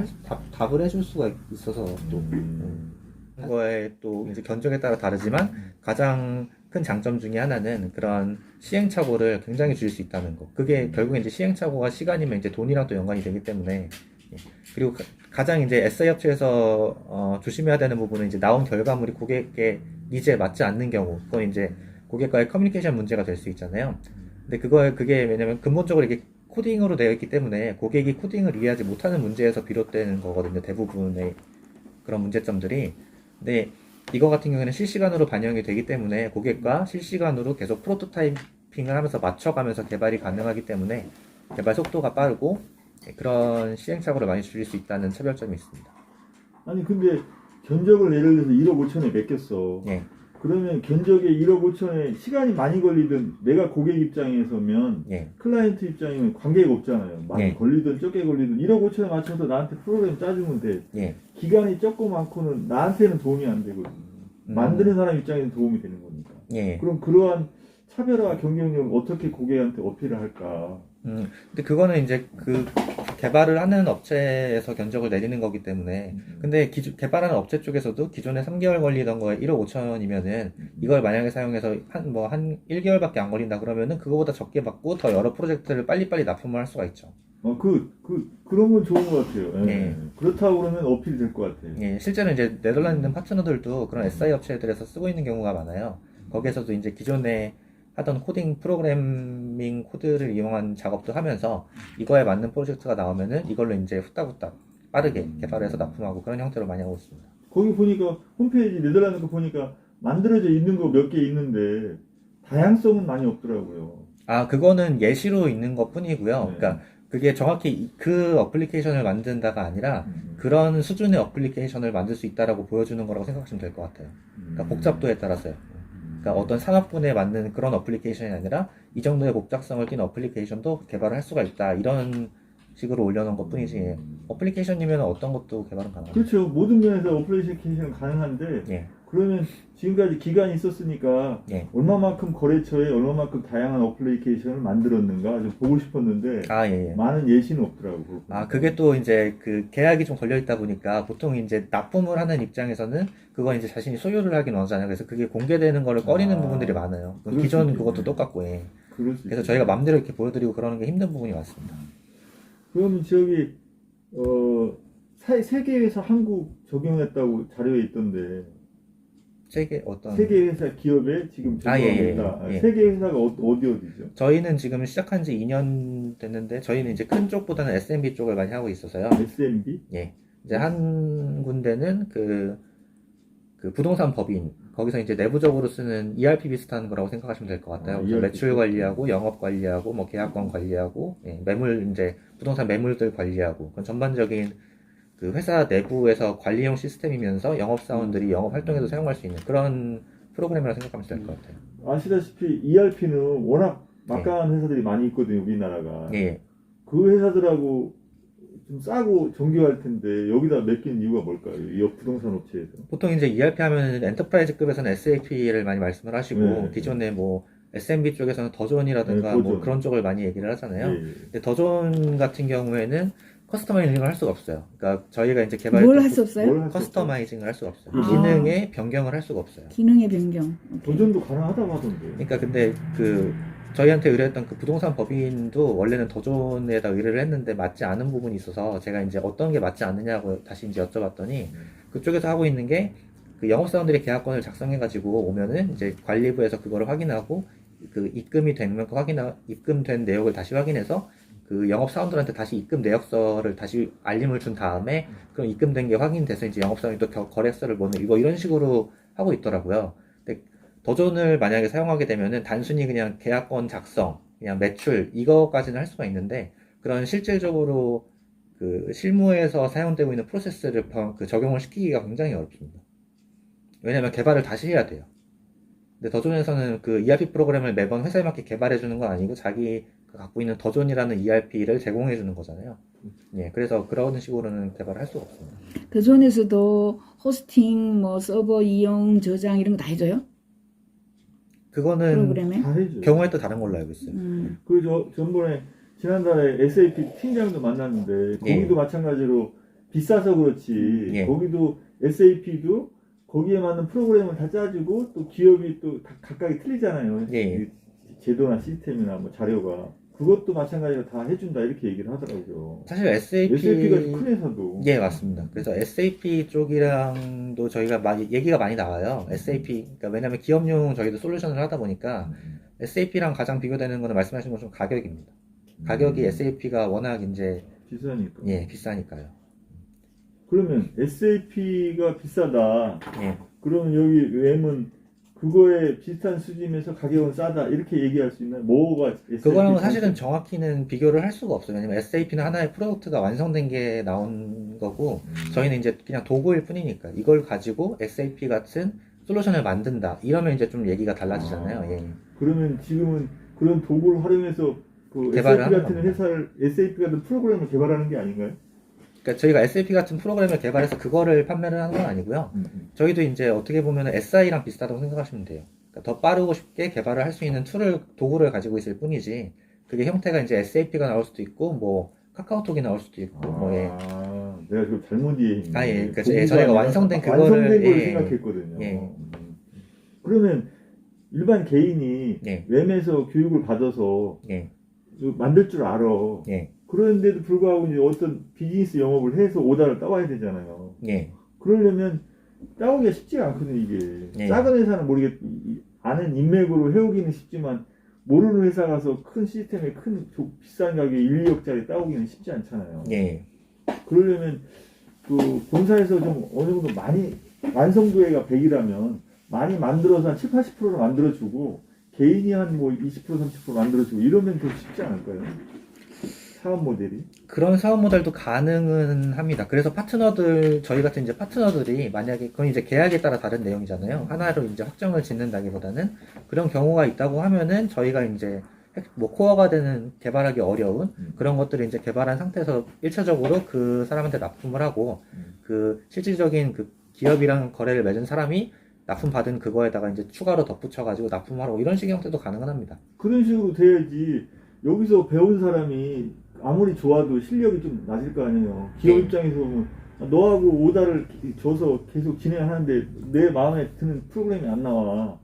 답을 해줄 수가 있어서 또, 그거에 또 이제 견적에 따라 다르지만, 가장 큰 장점 중에 하나는 그런 시행착오를 굉장히 줄일 수 있다는 거. 그게 결국에 이제 시행착오가 시간이면 이제 돈이랑 또 연관이 되기 때문에, 그리고 가장 이제 SI 업체에서 조심해야 되는 부분은 이제 나온 결과물이 고객의 니즈에 맞지 않는 경우, 그건 이제 고객과의 커뮤니케이션 문제가 될 수 있잖아요. 근데 그게 왜냐면 근본적으로 이게 코딩으로 되어 있기 때문에 고객이 코딩을 이해하지 못하는 문제에서 비롯되는 거거든요. 대부분의 그런 문제점들이. 근데 이거 같은 경우에는 실시간으로 반영이 되기 때문에 고객과 실시간으로 계속 프로토타이핑을 하면서 맞춰가면서 개발이 가능하기 때문에 개발 속도가 빠르고 그런 시행착오를 많이 줄일 수 있다는 차별점이 있습니다. 아니 근데 견적을 예를 들어서 1억 5천에 맡겼어. 예. 그러면 견적에 1억 5천에 시간이 많이 걸리든 내가 고객 입장에서면 예. 클라이언트 입장이면 관계가 없잖아요. 많이 예. 걸리든 적게 걸리든 1억 5천에 맞춰서 나한테 프로그램 짜주면 돼. 예. 기간이 적고 많고는 나한테는 도움이 안 되거든요. 만드는 사람 입장에서 도움이 되는 거니까. 예. 그럼 그러한 차별화 경쟁력을 어떻게 고객한테 어필을 할까? 근데 그거는 이제 그 개발을 하는 업체에서 견적을 내리는 거기 때문에 근데 개발하는 업체 쪽에서도 기존에 3개월 걸리던 거에 1억 5천이면은 이걸 만약에 사용해서 한 1개월밖에 안 걸린다 그러면은 그거보다 적게 받고 더 여러 프로젝트를 빨리빨리 납품을 할 수가 있죠. 그런 건 좋은 것 같아요. 예. 예. 그렇다고 그러면 어필이 될 것 같아요. 예, 실제로 이제 네덜란드 있는 파트너들도 그런 SI 업체들에서 쓰고 있는 경우가 많아요. 거기에서도 이제 기존에 하던 코딩 프로그래밍 코드를 이용한 작업도 하면서 이거에 맞는 프로젝트가 나오면은 이걸로 이제 후딱후딱 빠르게 개발해서 납품하고 그런 형태로 많이 하고 있습니다. 거기 보니까 홈페이지 네덜란드 거 보니까 만들어져 있는 거 몇 개 있는데 다양성은 많이 없더라고요. 아, 그거는 예시로 있는 것 뿐이고요. 네. 그러니까 그게 정확히 그 어플리케이션을 만든다가 아니라 그런 수준의 어플리케이션을 만들 수 있다라고 보여주는 거라고 생각하시면 될 것 같아요. 그러니까 복잡도에 따라서요. 그러니까 어떤 산업군에 맞는 그런 어플리케이션이 아니라 이 정도의 복잡성을 띈 어플리케이션도 개발을 할 수가 있다. 이런 식으로 올려놓은 것 뿐이지 어플리케이션이면 어떤 것도 개발은 가능합니다. 그렇죠. 모든 면에서 어플리케이션은 가능한데 예. 그러면 지금까지 기간이 있었으니까 예. 얼마만큼 거래처에 얼마만큼 다양한 어플리케이션을 만들었는가 좀 보고 싶었는데 아, 예, 예. 많은 예시는 없더라고요. 아, 그게 또 이제 그 계약이 좀 걸려 있다 보니까 보통 이제 납품을 하는 입장에서는 그건 이제 자신이 소유를 하긴 원하잖아요. 그래서 그게 공개되는 거를 꺼리는 부분들이 많아요. 그럴 수 기존 있겠네. 그것도 똑같고, 예. 그럴 수 그래서 있겠네. 저희가 맘대로 이렇게 보여드리고 그러는 게 힘든 부분이 많습니다. 그럼 저기 세계 회사 한국 적용했다고 자료에 있던데 어떤 세계 회사 기업에 지금 아, 예, 적용했다. 예, 예. 세계 회사가 어디죠? 저희는 지금 시작한 지 2년 됐는데 저희는 이제 큰 쪽보다는 SMB 쪽을 많이 하고 있어서요. SMB? 예. 이제 한 군데는 그 부동산 법인 거기서 이제 내부적으로 쓰는 ERP 비슷한 거라고 생각하시면 될 것 같아요. 그래서 ERP 매출 관리하고 영업 관리하고 뭐 계약권 관리하고 예, 부동산 매물들 관리하고 그건 전반적인 그 회사 내부에서 관리용 시스템이면서 영업사원들이 영업 활동에도 사용할 수 있는 그런 프로그램이라고 생각하면 될 것 같아요. 아시다시피 ERP는 워낙 막강한 회사들이 많이 있거든요, 우리나라가. 예. 그 회사들하고 좀 싸고 정교할 텐데 여기다 맡기는 이유가 뭘까요? 이 부동산 업체에서. 보통 이제 ERP 하면 엔터프라이즈급에서는 SAP를 많이 말씀을 하시고 네. 기존에 뭐 SMB 쪽에서는 더존이라든가 네, 뭐 더존. 그런 쪽을 많이 얘기를 하잖아요. 예. 근데 더존 같은 경우에는 커스터마이징을 할 수가 없어요. 그러니까 저희가 이제 뭘 개발했던 할 수 없어요? 뭘 할수 커스터마이징을 할 수가 없어요. 아. 기능의 변경을 할 수가 없어요. 기능의 변경. 오케이. 도전도 가능하다고 하던데. 그러니까 근데 그 저희한테 의뢰했던 그 부동산 법인도 원래는 더존에다 의뢰를 했는데 맞지 않은 부분이 있어서 제가 이제 어떤 게 맞지 않느냐고 다시 이제 여쭤봤더니 그쪽에서 하고 있는 게 그 영업사원들이 계약권을 작성해가지고 오면은 이제 관리부에서 그거를 확인하고 그 입금된 내역을 다시 확인해서 그 영업사원들한테 다시 입금 내역서를 다시 알림을 준 다음에 그럼 입금된 게 확인돼서 이제 영업사원이 또 거래처를 보는 이런 식으로 하고 있더라고요. 근데 더존을 만약에 사용하게 되면은 단순히 그냥 계약권 작성, 그냥 매출 이거까지는 할 수가 있는데 그런 실질적으로 그 실무에서 사용되고 있는 프로세스를 그 적용을 시키기가 굉장히 어렵습니다. 왜냐면 개발을 다시 해야 돼요. 근데 더존에서는 그 ERP 프로그램을 매번 회사에 맞게 개발해 주는 건 아니고 자기가 갖고 있는 더존이라는 ERP를 제공해 주는 거잖아요. 예, 그래서 그런 식으로는 개발을 할 수가 없습니다. 더존에서도 호스팅, 뭐 서버 이용, 저장 이런 거 다 해줘요? 그거는 프로그램에? 다 해줘요. 경우에 또 다른 걸로 알고 있어요. 그 전번에 지난달에 SAP 팀장도 만났는데 예. 거기도 마찬가지로 비싸서 그렇지. 예. 거기도 SAP도 거기에 맞는 프로그램을 다 짜주고 또 기업이 또 각각이 틀리잖아요. 예. 이 제도나 시스템이나 뭐 자료가 그것도 마찬가지로 다 해준다 이렇게 얘기를 하더라고요. 사실 SAP SAP가 큰 회사도. 예, 맞습니다. 그래서 SAP 쪽이랑도 저희가 얘기가 많이 나와요. SAP, 그러니까 왜냐면 기업용 저희도 솔루션을 하다 보니까 SAP랑 가장 비교되는 거는 말씀하신 것처럼 가격입니다. 가격이 SAP가 워낙 이제 비싸니까. 예, 비싸니까요. 그러면 SAP가 비싸다. 예. 그러면 여기 웹은 그거에 비슷한 수준에서 가격은 싸다 이렇게 얘기할 수 있나요? 뭐가 SAP 그거랑은 사실은 정확히는 비교를 할 수가 없어요. 왜냐면 SAP는 하나의 프로덕트가 완성된 게 나온 거고 저희는 이제 그냥 도구일 뿐이니까 이걸 가지고 SAP 같은 솔루션을 만든다. 이러면 이제 좀 얘기가 달라지잖아요. 예. 그러면 지금은 그런 도구를 활용해서 그 개발을 SAP 하는 같은 겁니다. 회사를 SAP 같은 프로그램을 개발하는 게 아닌가요? 그러니까 저희가 SAP 같은 프로그램을 개발해서 그거를 판매를 하는 건 아니고요. 저희도 이제 어떻게 보면 SI랑 비슷하다고 생각하시면 돼요. 그러니까 더 빠르고 쉽게 개발을 할 수 있는 도구를 가지고 있을 뿐이지, 그게 형태가 이제 SAP가 나올 수도 있고, 뭐, 카카오톡이 나올 수도 있고, 뭐, 예. 내가 지금 잘못 이해했네. 아, 예. 그러니까 도구가 저희가 아니라 완성된 그거를, 완성된 걸 예. 생각했거든요. 예. 그러면 일반 개인이 예. 웹에서 교육을 받아서 예. 만들 줄 알아. 예. 그런데도 불구하고 이제 어떤 비즈니스 영업을 해서 오다를 따와야 되잖아요. 예. 그러려면 따오기가 쉽지가 않거든요, 이게. 예. 작은 회사는 아는 인맥으로 해오기는 쉽지만, 모르는 회사 가서 큰 시스템에 비싼 가격에 1, 2억짜리 따오기는 쉽지 않잖아요. 예. 그러려면, 본사에서 좀 어느 정도 많이, 완성도가 100이라면, 많이 만들어서 한 70, 80%를 만들어주고, 개인이 한 뭐 20%, 30% 만들어주고, 이러면 더 쉽지 않을까요? 사업 모델이. 그런 사업 모델도 가능은 합니다. 그래서 저희 같은 이제 파트너들이 만약에, 그건 이제 계약에 따라 다른 내용이잖아요. 하나로 이제 확정을 짓는다기보다는 그런 경우가 있다고 하면은 저희가 이제 뭐 코어가 되는 개발하기 어려운 그런 것들을 이제 개발한 상태에서 1차적으로 그 사람한테 납품을 하고 그 실질적인 그 기업이랑 거래를 맺은 사람이 납품 받은 그거에다가 이제 추가로 덧붙여가지고 납품하고 이런 식의 형태도 가능은 합니다. 그런 식으로 돼야지, 여기서 배운 사람이 아무리 좋아도 실력이 좀 낮을 거 아니에요. 기업 네. 입장에서 보면 너하고 오다를 줘서 계속 진행하는데 내 마음에 드는 프로그램이 안 나와.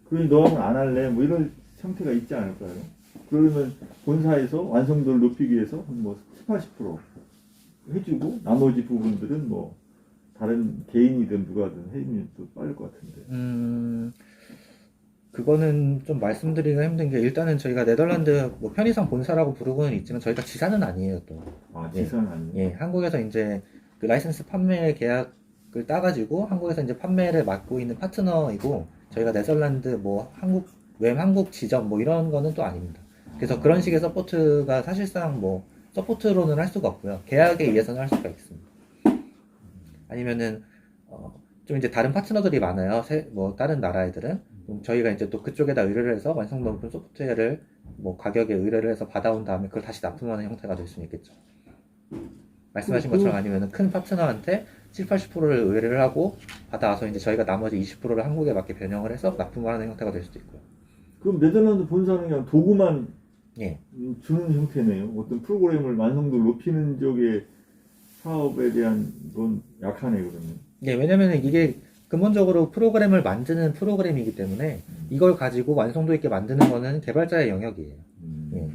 그러니 너하고는 안 할래. 뭐 이런 형태가 있지 않을까요? 그러면 본사에서 완성도를 높이기 위해서 뭐 70, 80% 해주고 나머지 부분들은 뭐 다른 개인이든 누가든 해주면 또 빠를 것 같은데. 그거는 좀 말씀드리기가 힘든 게, 일단은 저희가 네덜란드 뭐 편의상 본사라고 부르고는 있지만 저희가 지사는 아니에요, 또. 지사는 아니에요. 예, 한국에서 이제 그 라이센스 판매 계약을 따가지고 한국에서 이제 판매를 맡고 있는 파트너이고, 저희가 네덜란드 뭐 한국 지점 뭐 이런 거는 또 아닙니다. 그래서 그런 식의 서포트가 사실상 뭐 서포트로는 할 수가 없고요. 계약에 의해서는 할 수가 있습니다. 아니면은 좀 이제 다른 파트너들이 많아요. 뭐 다른 나라 애들은. 그럼 저희가 이제 또 그쪽에다 의뢰를 해서 완성도 높은 소프트웨어를 뭐 가격에 의뢰를 해서 받아온 다음에 그걸 다시 납품하는 형태가 될 수는 있겠죠. 말씀하신 것처럼 아니면 큰 파트너한테 7, 80%를 의뢰를 하고 받아와서 이제 저희가 나머지 20%를 한국에 맞게 변형을 해서 납품을 하는 형태가 될 수도 있고요. 그럼 네덜란드 본사는 그냥 도구만 예. 주는 형태네요. 어떤 프로그램을 완성도를 높이는 쪽의 사업에 대한 건 약하네 그러면. 예, 왜냐면 이게 근본적으로 프로그램을 만드는 프로그램이기 때문에 이걸 가지고 완성도 있게 만드는 거는 개발자의 영역이에요. 예.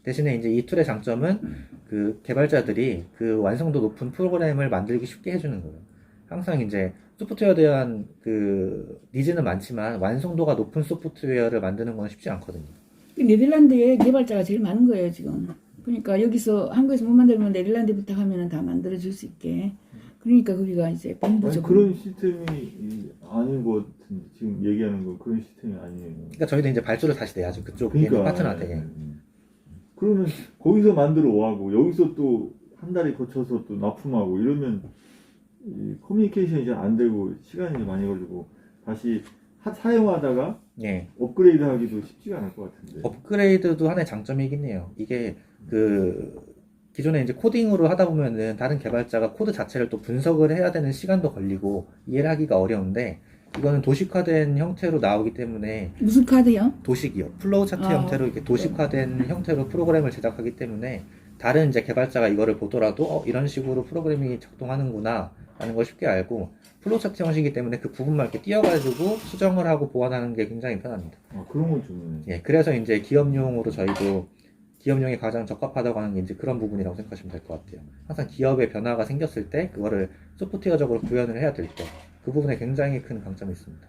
대신에 이제 이 툴의 장점은 그 개발자들이 그 완성도 높은 프로그램을 만들기 쉽게 해주는 거예요. 항상 이제 소프트웨어에 대한 그 니즈는 많지만 완성도가 높은 소프트웨어를 만드는 건 쉽지 않거든요. 네덜란드에 개발자가 제일 많은 거예요, 지금. 그러니까 여기서 한국에서 못 만들면 네덜란드부터 하면은 다 만들어줄 수 있게. 그러니까 거기가 이제 아니, 본부적으로. 그런 시스템이 아닌 것 같은데 지금 얘기하는 건 그런 시스템이 아니에요. 그러니까 저희도 이제 발주를 다시 내야죠. 그쪽 그러니까 파트너한테. 그러면 거기서 만들어 오고 여기서 또 한 달에 거쳐서 또 납품하고 이러면 이 커뮤니케이션이 잘 안 되고 시간이 많이 걸리고 다시 사용하다가 예. 업그레이드 하기도 쉽지가 않을 것 같은데. 업그레이드도 하나의 장점이긴 해요. 이게 그 기존에 이제 코딩으로 하다 보면은 다른 개발자가 코드 자체를 또 분석을 해야 되는 시간도 걸리고 이해를 하기가 어려운데 이거는 도식화된 형태로 나오기 때문에 무슨 카드요? 도식이요. 플로우 차트 아, 형태로 이렇게 도식화된 형태로 프로그램을 제작하기 때문에 다른 이제 개발자가 이거를 보더라도 이런 식으로 프로그램이 작동하는구나 라는 걸 쉽게 알고 플로우 차트 형식이기 때문에 그 부분만 이렇게 띄어가지고 수정을 하고 보완하는 게 굉장히 편합니다. 아, 그런 건 좋네. 예, 그래서 이제 기업용으로 저희도 기업용에 가장 적합하다고 하는 게 이제 그런 부분이라고 생각하시면 될 것 같아요. 항상 기업의 변화가 생겼을 때 그거를 소프트웨어적으로 구현을 해야 될 때 그 부분에 굉장히 큰 강점이 있습니다.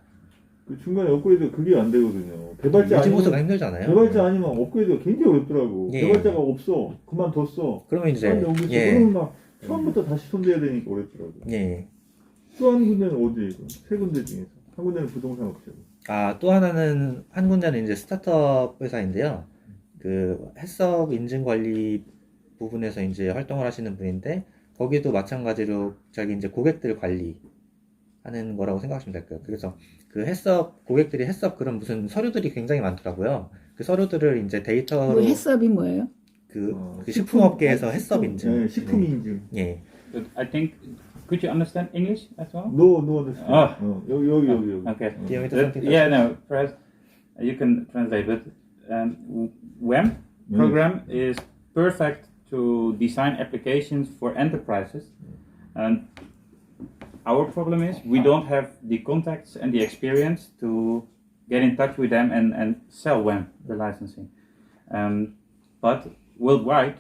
그 중간에 업그레이드 그게 안 되거든요. 개발자 유지보수가 아니면 힘들잖아요. 개발자 아니면 업그레이드가 굉장히 어렵더라고. 예. 개발자가 없어. 그만뒀어. 그러면 이제 여기서 예, 그러면 막 처음부터 다시 손대야 되니까 어렵더라고. 예. 또 한 군데는 어디예요? 세 군데 중에서 한 군데는 부동산 업체고. 또 하나는 한 군데는 이제 스타트업 회사인데요. 그 해썹 인증 관리 부분에서 이제 활동을 하시는 분인데 거기도 마찬가지로 저기 이제 고객들 관리하는 거라고 생각하시면 될 거예요. 그래서 그 해썹 고객들이 해썹 그런 무슨 서류들이 굉장히 많더라고요. 그 서류들을 이제 데이터로 뭐 해썹이 뭐예요? 그 식품업계에서 해썹 인증. 네, 식품 인증. 예. But I think, could you understand English as well? No understand. 아. 여기. Okay. Do you want me to translate? Yeah, no, perhaps you can translate, but WEM program is perfect to design applications for enterprises. And our problem is we don't have the contacts and the experience to get in touch with them and sell WEM, the licensing. But worldwide,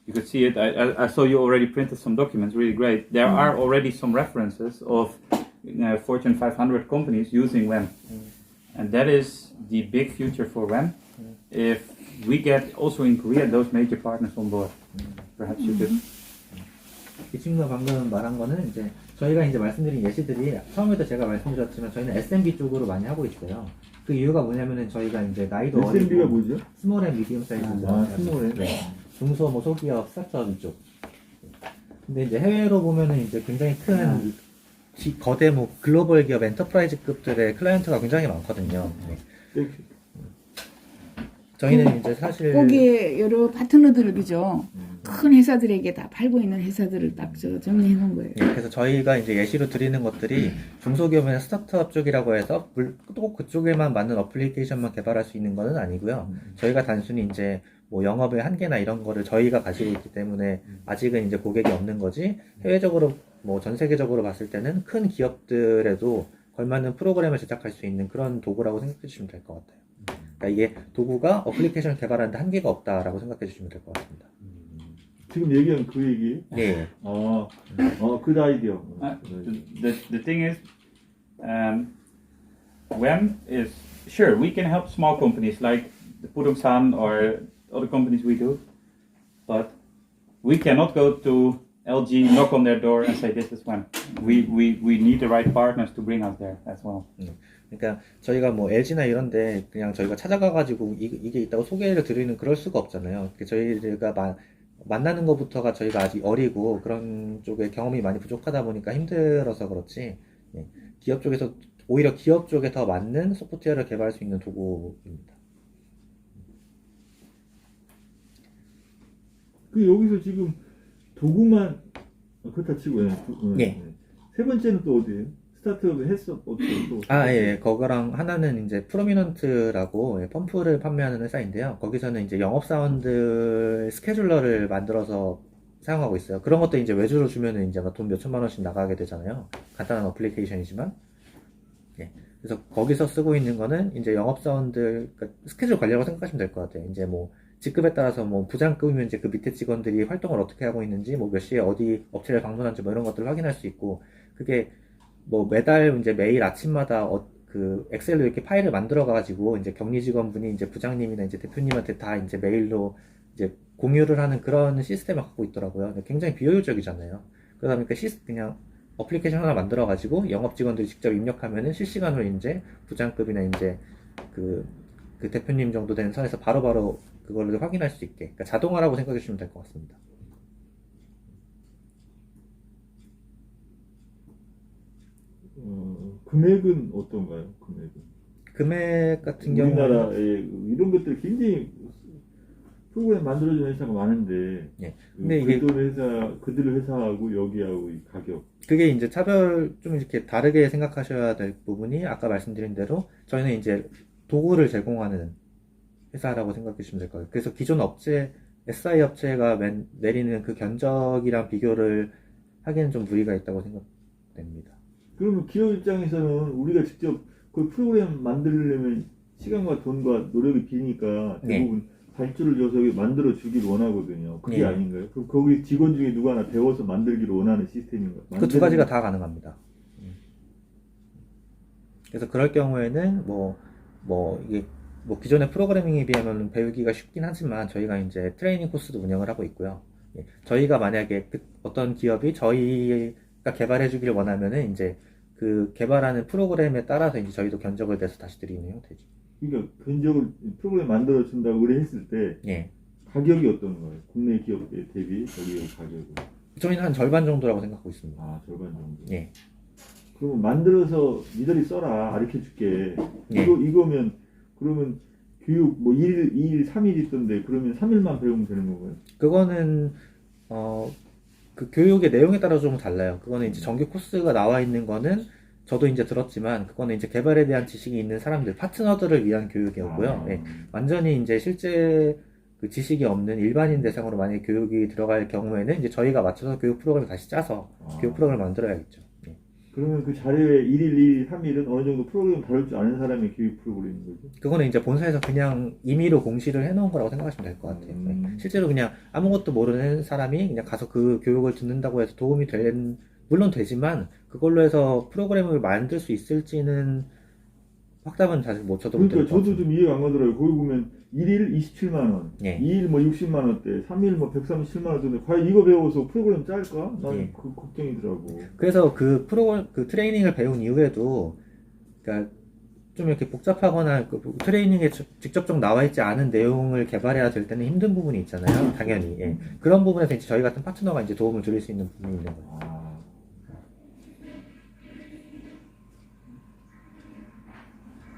you could see it. I saw you already printed some documents, really great. There are already some references of Fortune 500 companies using WEM. And that is the big future for WEM. If we get also in Korea those major partners on board, perhaps you could. 이 친구가 방금 말한 거는 이제 저희가 이제 말씀드린 예시들이 처음에도 제가 말씀드렸지만 저희는 SMB 쪽으로 많이 하고 있어요. 그 이유가 뭐냐면은 저희가 이제 나이도 SMB가 어리고 뭐죠? 스몰 앤 미디엄 사이즈죠. 스몰. 네. 중소 뭐 소기업 스타트업 이쪽. 근데 이제 해외로 보면은 이제 굉장히 큰 거대 뭐 글로벌 기업 엔터프라이즈급들의 클라이언트가 굉장히 많거든요. 네. 저희는 이제 사실 거기에 여러 파트너들을 그죠? 큰 회사들에게 다 팔고 있는 회사들을 딱 정리해 놓은 거예요. 예, 그래서 저희가 이제 예시로 드리는 것들이 중소기업이나 스타트업 쪽이라고 해서 꼭 그쪽에만 맞는 어플리케이션만 개발할 수 있는 것은 아니고요. 저희가 단순히 이제 뭐 영업의 한계나 이런 거를 저희가 가지고 있기 때문에 아직은 이제 고객이 없는 거지 해외적으로 뭐 전 세계적으로 봤을 때는 큰 기업들에도 걸맞는 프로그램을 제작할 수 있는 그런 도구라고 생각해 주시면 될 것 같아요. 그러니까 이게 도구가 어플리케이션을 개발하는데 한계가 없다라고 생각해 주시면 될 것 같습니다. 지금 얘기한 그 얘기. 예. 그 아이디어. The thing is, WEM is sure we can help small companies like the Pudongsan or other companies we do, but we cannot go to LG, knock on their door and say this is WEM. We need the right partners to bring us there as well. 그러니까 저희가 뭐 LG나 이런데 그냥 저희가 찾아가가지고 이게 있다고 소개를 드리는 그럴 수가 없잖아요. 저희가 만나는 것부터가 저희가 아직 어리고 그런 쪽에 경험이 많이 부족하다 보니까 힘들어서 그렇지, 예, 기업 쪽에서 오히려 기업 쪽에 더 맞는 소프트웨어를 개발할 수 있는 도구입니다. 그 여기서 지금 도구만 그렇다 치고 예. 세 번째는 또 어디예요? 스타트업 했어 또 예. 그거랑 하나는 이제 프로미넌트라고 예, 펌프를 판매하는 회사인데요. 거기서는 이제 영업사원들 스케줄러를 만들어서 사용하고 있어요. 그런 것도 이제 외주로 주면은 이제 돈 몇천만 원씩 나가게 되잖아요. 간단한 어플리케이션이지만. 예. 그래서 거기서 쓰고 있는 거는 이제 영업사원들, 그러니까 스케줄 관리라고 생각하시면 될 것 같아요. 이제 뭐 직급에 따라서 뭐 부장급이면 이제 그 밑에 직원들이 활동을 어떻게 하고 있는지, 뭐 몇 시에 어디 업체를 방문한지 뭐 이런 것들을 확인할 수 있고, 그게 뭐 매달 이제 매일 아침마다 그 엑셀로 이렇게 파일을 만들어 가지고 이제 격리 직원분이 이제 부장님이나 이제 대표님한테 다 이제 메일로 이제 공유를 하는 그런 시스템을 갖고 있더라고요. 굉장히 비효율적이잖아요. 그러다 보니까 그냥 어플리케이션 하나 만들어 가지고 영업 직원들이 직접 입력하면은 실시간으로 이제 부장급이나 이제 그 대표님 정도 되는 선에서 바로바로 그걸로 확인할 수 있게, 그러니까 자동화라고 생각해 주시면 될 것 같습니다. 금액은 어떤가요? 금액 같은 경우는 우리나라에 이런 것들 굉장히 프로그램 만들어주는 회사가 많은데 예. 근데 이게 그들 회사하고 여기하고 이 가격 그게 이제 차별 좀 이렇게 다르게 생각하셔야 될 부분이 아까 말씀드린 대로 저희는 이제 도구를 제공하는 회사라고 생각해 주시면 될 거예요. 그래서 기존 업체, SI 업체가 내리는 그 견적이랑 비교를 하기에는 좀 무리가 있다고 생각됩니다. 그러면 기업 입장에서는 우리가 직접 그 프로그램 만들려면 시간과 돈과 노력이 비니까 대부분 발주를 줘서 만들어 주길 원하거든요. 그게 네. 아닌가요? 그럼 거기 직원 중에 누가 하나 배워서 만들기를 원하는 시스템인가요? 그 두 가지가 다 가능합니다. 그래서 그럴 경우에는 이게 기존의 프로그래밍에 비하면 배우기가 쉽긴 하지만 저희가 이제 트레이닝 코스도 운영을 하고 있고요. 예, 저희가 만약에 어떤 기업이 저희가 개발해 주기를 원하면은 이제 그 개발하는 프로그램에 따라서 이제 저희도 견적을 내서 다시 드리는 형태죠. 그러니까 견적을 프로그램 만들어 준다고 의뢰했을 때 예. 가격이 어떤 거예요? 국내 기업에 대비 저기 가격은? 저희는 한 절반 정도라고 생각하고 있습니다. 아, 절반 정도. 예. 그러면 만들어서 니들이 써라, 가르쳐 줄게. 예. 이거면 그러면 교육 뭐 2일, 3일 있던데 그러면 3일만 배우면 되는 건가요? 그거는 그 교육의 내용에 따라 좀 달라요. 그거는 이제 정규 코스가 나와 있는 거는 저도 이제 들었지만 그거는 이제 개발에 대한 지식이 있는 사람들, 파트너들을 위한 교육이었고요. 예. 완전히 이제 실제 그 지식이 없는 일반인 대상으로 만약에 교육이 들어갈 경우에는 이제 저희가 맞춰서 교육 프로그램을 다시 짜서 교육 프로그램을 만들어야겠죠. 예. 그러면 그 자료에 1일, 2일, 3일은 어느 정도 프로그램 다룰 줄 아는 사람의 교육 프로그램인 거죠? 그거는 이제 본사에서 그냥 임의로 공시를 해놓은 거라고 생각하시면 될 것 같아요. 예. 실제로 그냥 아무것도 모르는 사람이 그냥 가서 그 교육을 듣는다고 해서 도움이 물론 되지만 그걸로 해서 프로그램을 만들 수 있을지는 확답은 사실 못 쳐도 그러니까 못될 것 저도 같아요. 좀 이해가 안 가더라고요. 거기 보면 1일 27만 원, 예. 2일 뭐 60만 원대, 3일 뭐 137만 원대. 과연 이거 배워서 프로그램 짤까? 난 예. 그 걱정이더라고. 그래서 그 트레이닝을 배운 이후에도, 그러니까 좀 이렇게 복잡하거나 그 트레이닝에 직접적 나와 있지 않은 내용을 개발해야 될 때는 힘든 부분이 있잖아요. 당연히. 예. 그런 부분에서 이제 저희 같은 파트너가 이제 도움을 드릴 수 있는 부분이 있는 거예요. 아.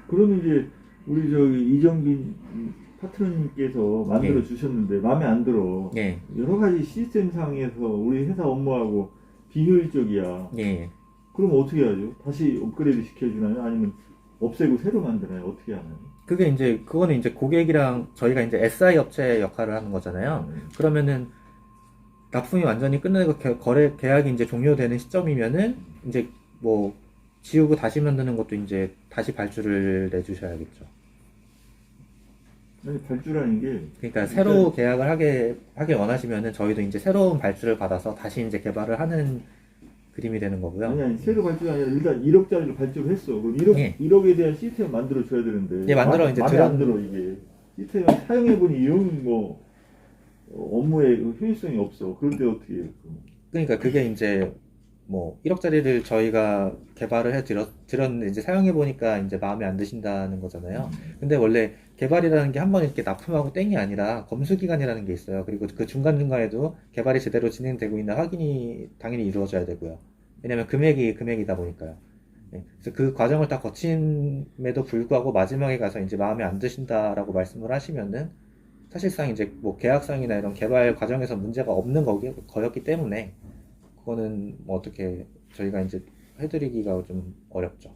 그러면 이제 우리 저기 이정빈 파트너님께서 만들어 주셨는데 마음에 안 들어. 예. 여러 가지 시스템상에서 우리 회사 업무하고 비효율적이야. 예. 그럼 어떻게 하죠? 다시 업그레이드 시켜주나요? 아니면 없애고 새로 만드나요? 어떻게 하나요? 그거는 이제 고객이랑 저희가 이제 SI 업체 역할을 하는 거잖아요. 그러면은 납품이 완전히 끝나고 계약이 이제 종료되는 시점이면은 이제 뭐 지우고 다시 만드는 것도 이제 다시 발주를 내주셔야겠죠. 아니 발주라는 게 그러니까 새로 계약을 하길 원하시면은 저희도 이제 새로운 발주를 받아서 다시 이제 개발을 하는 그림이 되는 거고요. 아니 새로 발주가 아니라 일단 1억짜리로 발주를 했어. 그럼 1억에 대한 시스템을 만들어 줘야 되는데. 예, 만들어 이제 마음에 안 들어 이게. 시스템을 사용해보니 영 업무에 효율성이 없어. 그럴 때 어떻게 해요? 그러니까 그게 이제 뭐 1억짜리를 저희가 개발을 해 드렸는데 이제 사용해 보니까 이제 마음에 안 드신다는 거잖아요. 근데 원래 개발이라는 게 한 번 이렇게 납품하고 땡이 아니라 검수 기간이라는 게 있어요. 그리고 그 중간중간에도 개발이 제대로 진행되고 있나 확인이 당연히 이루어져야 되고요. 왜냐면 금액이다 보니까요. 예, 그래서 그 과정을 다 거침에도 불구하고 마지막에 가서 이제 마음에 안 드신다라고 말씀을 하시면은 사실상 이제 뭐 계약상이나 이런 개발 과정에서 문제가 없는 거였기 때문에 그거는 뭐 어떻게 저희가 이제 해드리기가 좀 어렵죠.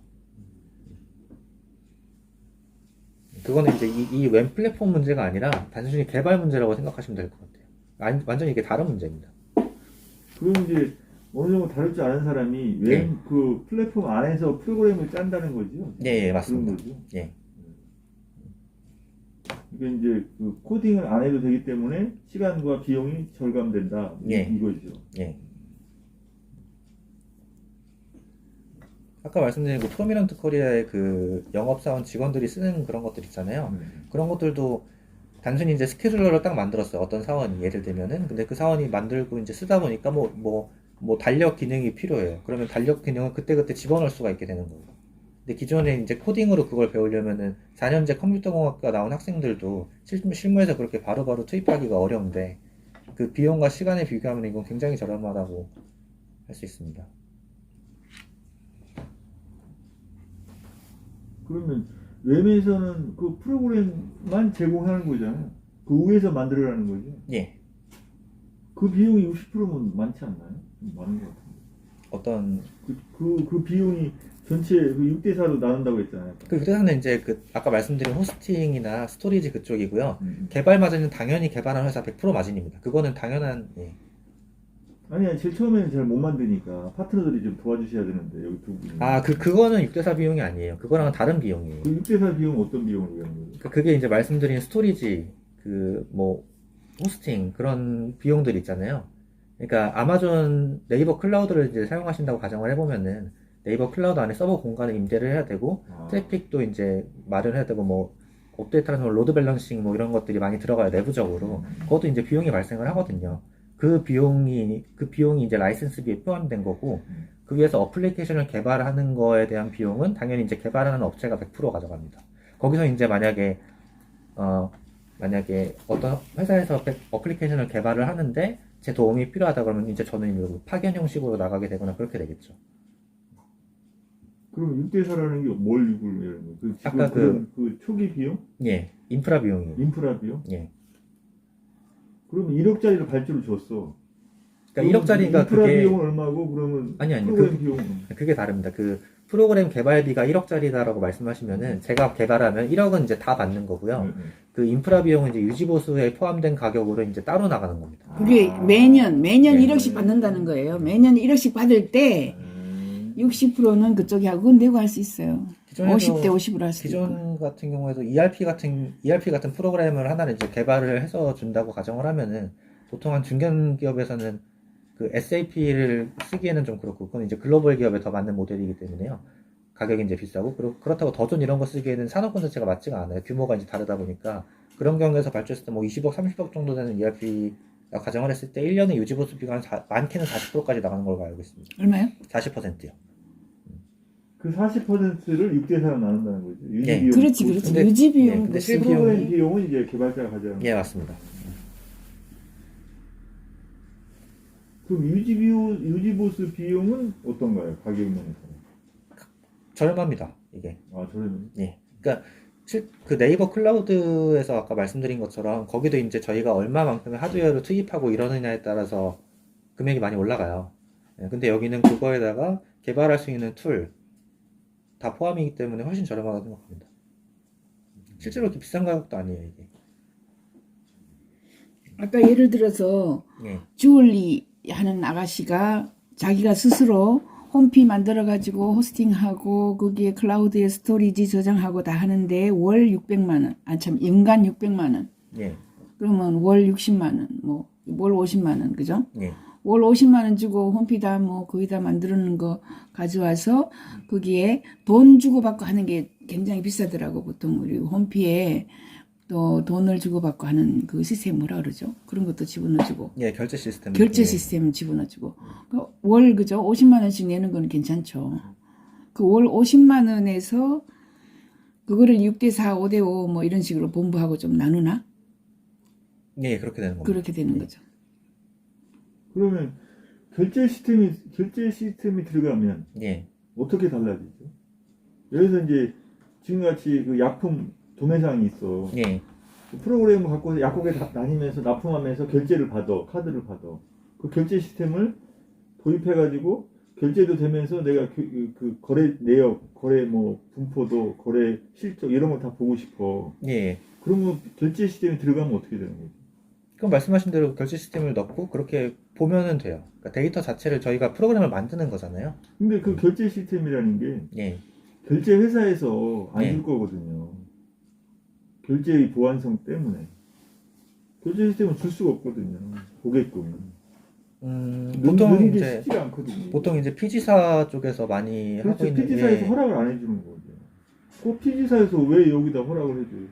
그거는 이제 이 웹 플랫폼 문제가 아니라 단순히 개발 문제라고 생각하시면 될 것 같아요. 완전히 이게 다른 문제입니다. 그럼 이제 어느 정도 다룰 줄 아는 사람이 웹 그 플랫폼 안에서 프로그램을 짠다는 거죠? 예, 맞습니다. 그런 거죠? 예. 이게 이제 그 코딩을 안 해도 되기 때문에 시간과 비용이 절감된다. 예. 이거죠. 예. 아까 말씀드린 그 프로미넌트 코리아의 그 영업사원 직원들이 쓰는 그런 것들 있잖아요. 그런 것들도 단순히 이제 스케줄러를 딱 만들었어요. 어떤 사원이 예를 들면은. 근데 그 사원이 만들고 이제 쓰다 보니까 뭐 달력 기능이 필요해요. 그러면 달력 기능을 그때그때 집어넣을 수가 있게 되는 거고. 근데 기존에 이제 코딩으로 그걸 배우려면은 4년제 컴퓨터공학과 나온 학생들도 실무에서 그렇게 바로바로 투입하기가 어려운데 그 비용과 시간에 비교하면 이건 굉장히 저렴하다고 할 수 있습니다. 그러면 웹에서는 그 프로그램만 제공하는 거잖아요. 그 위에서 만들어라는 거죠. 예. 그 비용이 60%면 많지 않나요? 많은 것 같은데. 어떤 그 비용이 전체 그 6대4로 나눈다고 했잖아요. 그 회사는 이제 그 아까 말씀드린 호스팅이나 스토리지 그쪽이고요. 개발 마진은 당연히 개발한 회사 100% 마진입니다. 그거는 당연한 예. 아니야, 제일 처음에는 잘 못 만드니까 파트너들이 좀 도와주셔야 되는데 여기 두 분이. 그거는 6대4 비용이 아니에요. 그거랑은 다른 비용이에요. 그 6대4 비용은 어떤 비용을 위한 거예요? 그게 이제 말씀드린 스토리지, 호스팅, 그런 비용들 있잖아요. 그러니까 아마존 네이버 클라우드를 이제 사용하신다고 가정을 해보면은 네이버 클라우드 안에 서버 공간을 임대를 해야 되고, 트래픽도 이제 마련해야 되고, 업데이트 하는 로드 밸런싱 이런 것들이 많이 들어가요, 내부적으로. 그것도 이제 비용이 발생을 하거든요. 그 비용이 이제 라이센스비에 포함된 거고, 그 위해서 어플리케이션을 개발하는 거에 대한 비용은 당연히 이제 개발하는 업체가 100% 가져갑니다. 거기서 이제 만약에 어떤 회사에서 어플리케이션을 개발을 하는데 제 도움이 필요하다 그러면 이제 저는 파견 형식으로 나가게 되거나 그렇게 되겠죠. 그럼 6대4라는 게 뭘 6을 이런 거예요? 아까 그 초기 비용? 예, 인프라 비용이에요. 인프라 비용? 예. 그러면 1억짜리를 발주를 줬어. 그러니까 1억짜리가 인프라 비용은 얼마고 그러면 아니 프로그램 비용은? 그게 다릅니다. 그 프로그램 개발비가 1억짜리다라고 말씀하시면은 제가 개발하면 1억은 이제 다 받는 거고요. 그 인프라 비용은 이제 유지보수에 포함된 가격으로 이제 따로 나가는 겁니다. 그게 매년 네. 1억씩 받는다는 거예요. 매년 1억씩 받을 때 60%는 그쪽이 하고 그건 내고 할 수 있어요. 50대 50으로 할 수 있고. 기존 같은 경우에도 ERP 같은 프로그램을 하나를 이제 개발을 해서 준다고 가정을 하면은 보통 한 중견 기업에서는 그 SAP를 쓰기에는 좀 그렇고, 그건 이제 글로벌 기업에 더 맞는 모델이기 때문에요. 가격이 이제 비싸고, 그렇다고 더존 이런 거 쓰기에는 산업군 자체가 맞지가 않아요. 규모가 이제 다르다 보니까. 그런 경우에서 발주했을 때 20억, 30억 정도 되는 ERP 가정을 했을 때 1년에 유지보수비가 많게는 40%까지 나가는 걸로 알고 있습니다. 얼마요? 40%요. 그 40%를 6대4로 나눈다는 거죠. 유지 예. 비용. 그렇지. 근데- 유지 비용. 근데 프로그램 비용은 이제 개발자가 가져가는 예, 맞습니다. 그럼 유지보수 비용은 어떤가요? 가격 면에서? 저렴합니다, 이게. 저는 예. 그러니까 그 네이버 클라우드에서 아까 말씀드린 것처럼 거기도 이제 저희가 얼마만큼의 하드웨어를 투입하고 이러느냐에 따라서 금액이 많이 올라가요. 예, 근데 여기는 그거에다가 개발할 수 있는 툴 다 포함이기 때문에 훨씬 저렴하다고 생각합니다. 실제로 그렇게 비싼 가격도 아니에요, 이게. 아까 예를 들어서 예. 주얼리 하는 아가씨가 자기가 스스로 홈피 만들어가지고 호스팅하고 거기에 클라우드에 스토리지 저장하고 다 하는데 월 600만 원, 연간 600만 원. 예. 그러면 월 60만 원, 월 50만 원, 그죠? 예. 월 50만 원 주고 홈피 다 거의 다 만드는 거 가져와서 거기에 돈 주고 받고 하는 게 굉장히 비싸더라고. 보통 우리 홈피에 또 돈을 주고 받고 하는 그 시스템 뭐라 그러죠? 그런 것도 집어넣어주고. 예, 결제 시스템. 결제 예. 시스템 집어넣어주고. 월 그죠? 50만 원씩 내는 건 괜찮죠. 그 월 50만 원에서 그거를 6대4, 5대5 뭐 이런 식으로 본부하고 좀 나누나? 예, 그렇게 되는 겁니다. 그렇게 되는 거죠. 그러면 결제 시스템이 들어가면 예, 어떻게 달라지죠? 여기서 이제 지금같이 그 약품 도매상이 있어. 예, 그 프로그램을 갖고 약국에 다니면서 납품하면서 결제를 받아, 카드를 받아. 그 결제 시스템을 도입해가지고 결제도 되면서 내가 그 거래 내역, 거래 뭐 분포도, 거래 실적 이런 거 다 보고 싶어. 예. 그러면 결제 시스템이 들어가면 어떻게 되는 거지? 그럼 말씀하신 대로 결제 시스템을 넣고 그렇게 보면은 돼요. 그러니까 데이터 자체를 저희가 프로그램을 만드는 거잖아요. 근데 그 결제 시스템이라는 게 예, 결제 회사에서 안 줄 네. 거거든요. 결제의 보안성 때문에. 결제 시스템은 줄 수가 없거든요. 고객금은. 보통 넣는 게 이제 쉽지가 않거든요. 보통 이제 피지사 쪽에서 많이 하고 그렇죠. 있는 피지사에서 예. 허락을 안 해주는 거죠. 그 피지사에서 왜 여기다 허락을 해줘요?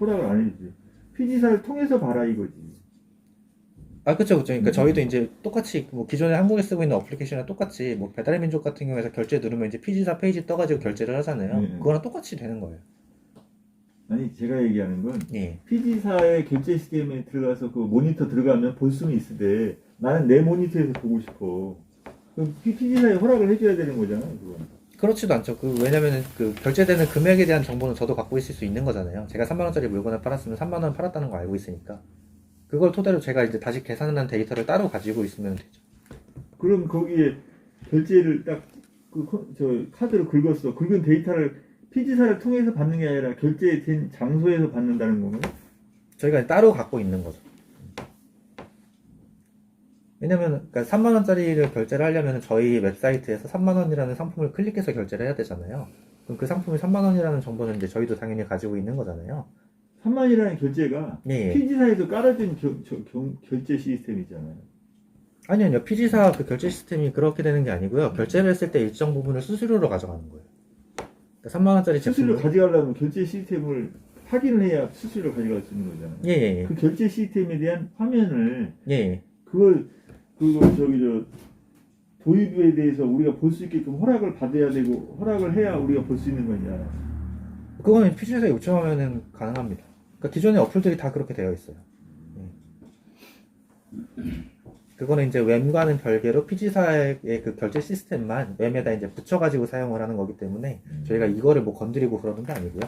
허락을 안 해주지. 피지사를 통해서 봐라 이거지. 아, 그쵸, 그쵸. 그러니까 저희도 이제 똑같이 뭐 기존에 한국에 쓰고 있는 어플리케이션이랑 똑같이 뭐 배달의 민족 같은 경우에서 결제 누르면 이제 피지사 페이지 떠가지고 결제를 하잖아요. 네. 그거랑 똑같이 되는 거예요. 아니 제가 얘기하는 건 예. 피지사의 결제 시스템에 들어가서 그 모니터 들어가면 볼 수는 있으되 나는 내 모니터에서 보고 싶어. 그럼 피지사에 허락을 해줘야 되는 거잖아요. 그건. 그렇지도 않죠. 왜냐면은 그 결제되는 금액에 대한 정보는 저도 갖고 있을 수 있는 거잖아요. 제가 3만 원짜리 물건을 팔았으면 3만 원 팔았다는 거 알고 있으니까. 그걸 토대로 제가 이제 다시 계산을 한 데이터를 따로 가지고 있으면 되죠. 그럼 거기에 결제를 딱 저 카드로 긁었어. 긁은 데이터를 피지사를 통해서 받는 게 아니라 결제된 장소에서 받는다는 거면 저희가 따로 갖고 있는 거죠. 왜냐면, 그러니까 3만 원짜리를 결제를 하려면 저희 웹사이트에서 3만 원이라는 상품을 클릭해서 결제를 해야 되잖아요. 그럼 그 상품이 3만 원이라는 정보는 이제 저희도 당연히 가지고 있는 거잖아요. 3만이라는 결제가 예. 피지사에서 깔아준 결제 시스템이잖아요. 아니요. 피지사 그 결제 시스템이 그렇게 되는 게 아니고요. 결제를 했을 때 일정 부분을 수수료로 가져가는 거예요. 그러니까 3만 원짜리 수수료 제품을 가져가려면 결제 시스템을 확인을 해야 수수료를 가져갈 수 있는 거잖아요. 예. 그 결제 시스템에 대한 화면을 예. 그걸 저기 저 도입에 대해서 우리가 볼 수 있게끔 허락을 받아야 되고 허락을 해야 우리가 볼 수 있는 거냐. 그거는 피지사에 요청하면은 가능합니다. 그러니까 기존의 어플들이 다 그렇게 되어 있어요. 예. 그거는 이제 웹과는 별개로 피지사의 그 결제 시스템만 웹에다 이제 붙여가지고 사용을 하는 거기 때문에 저희가 이거를 뭐 건드리고 그러는 게 아니고요.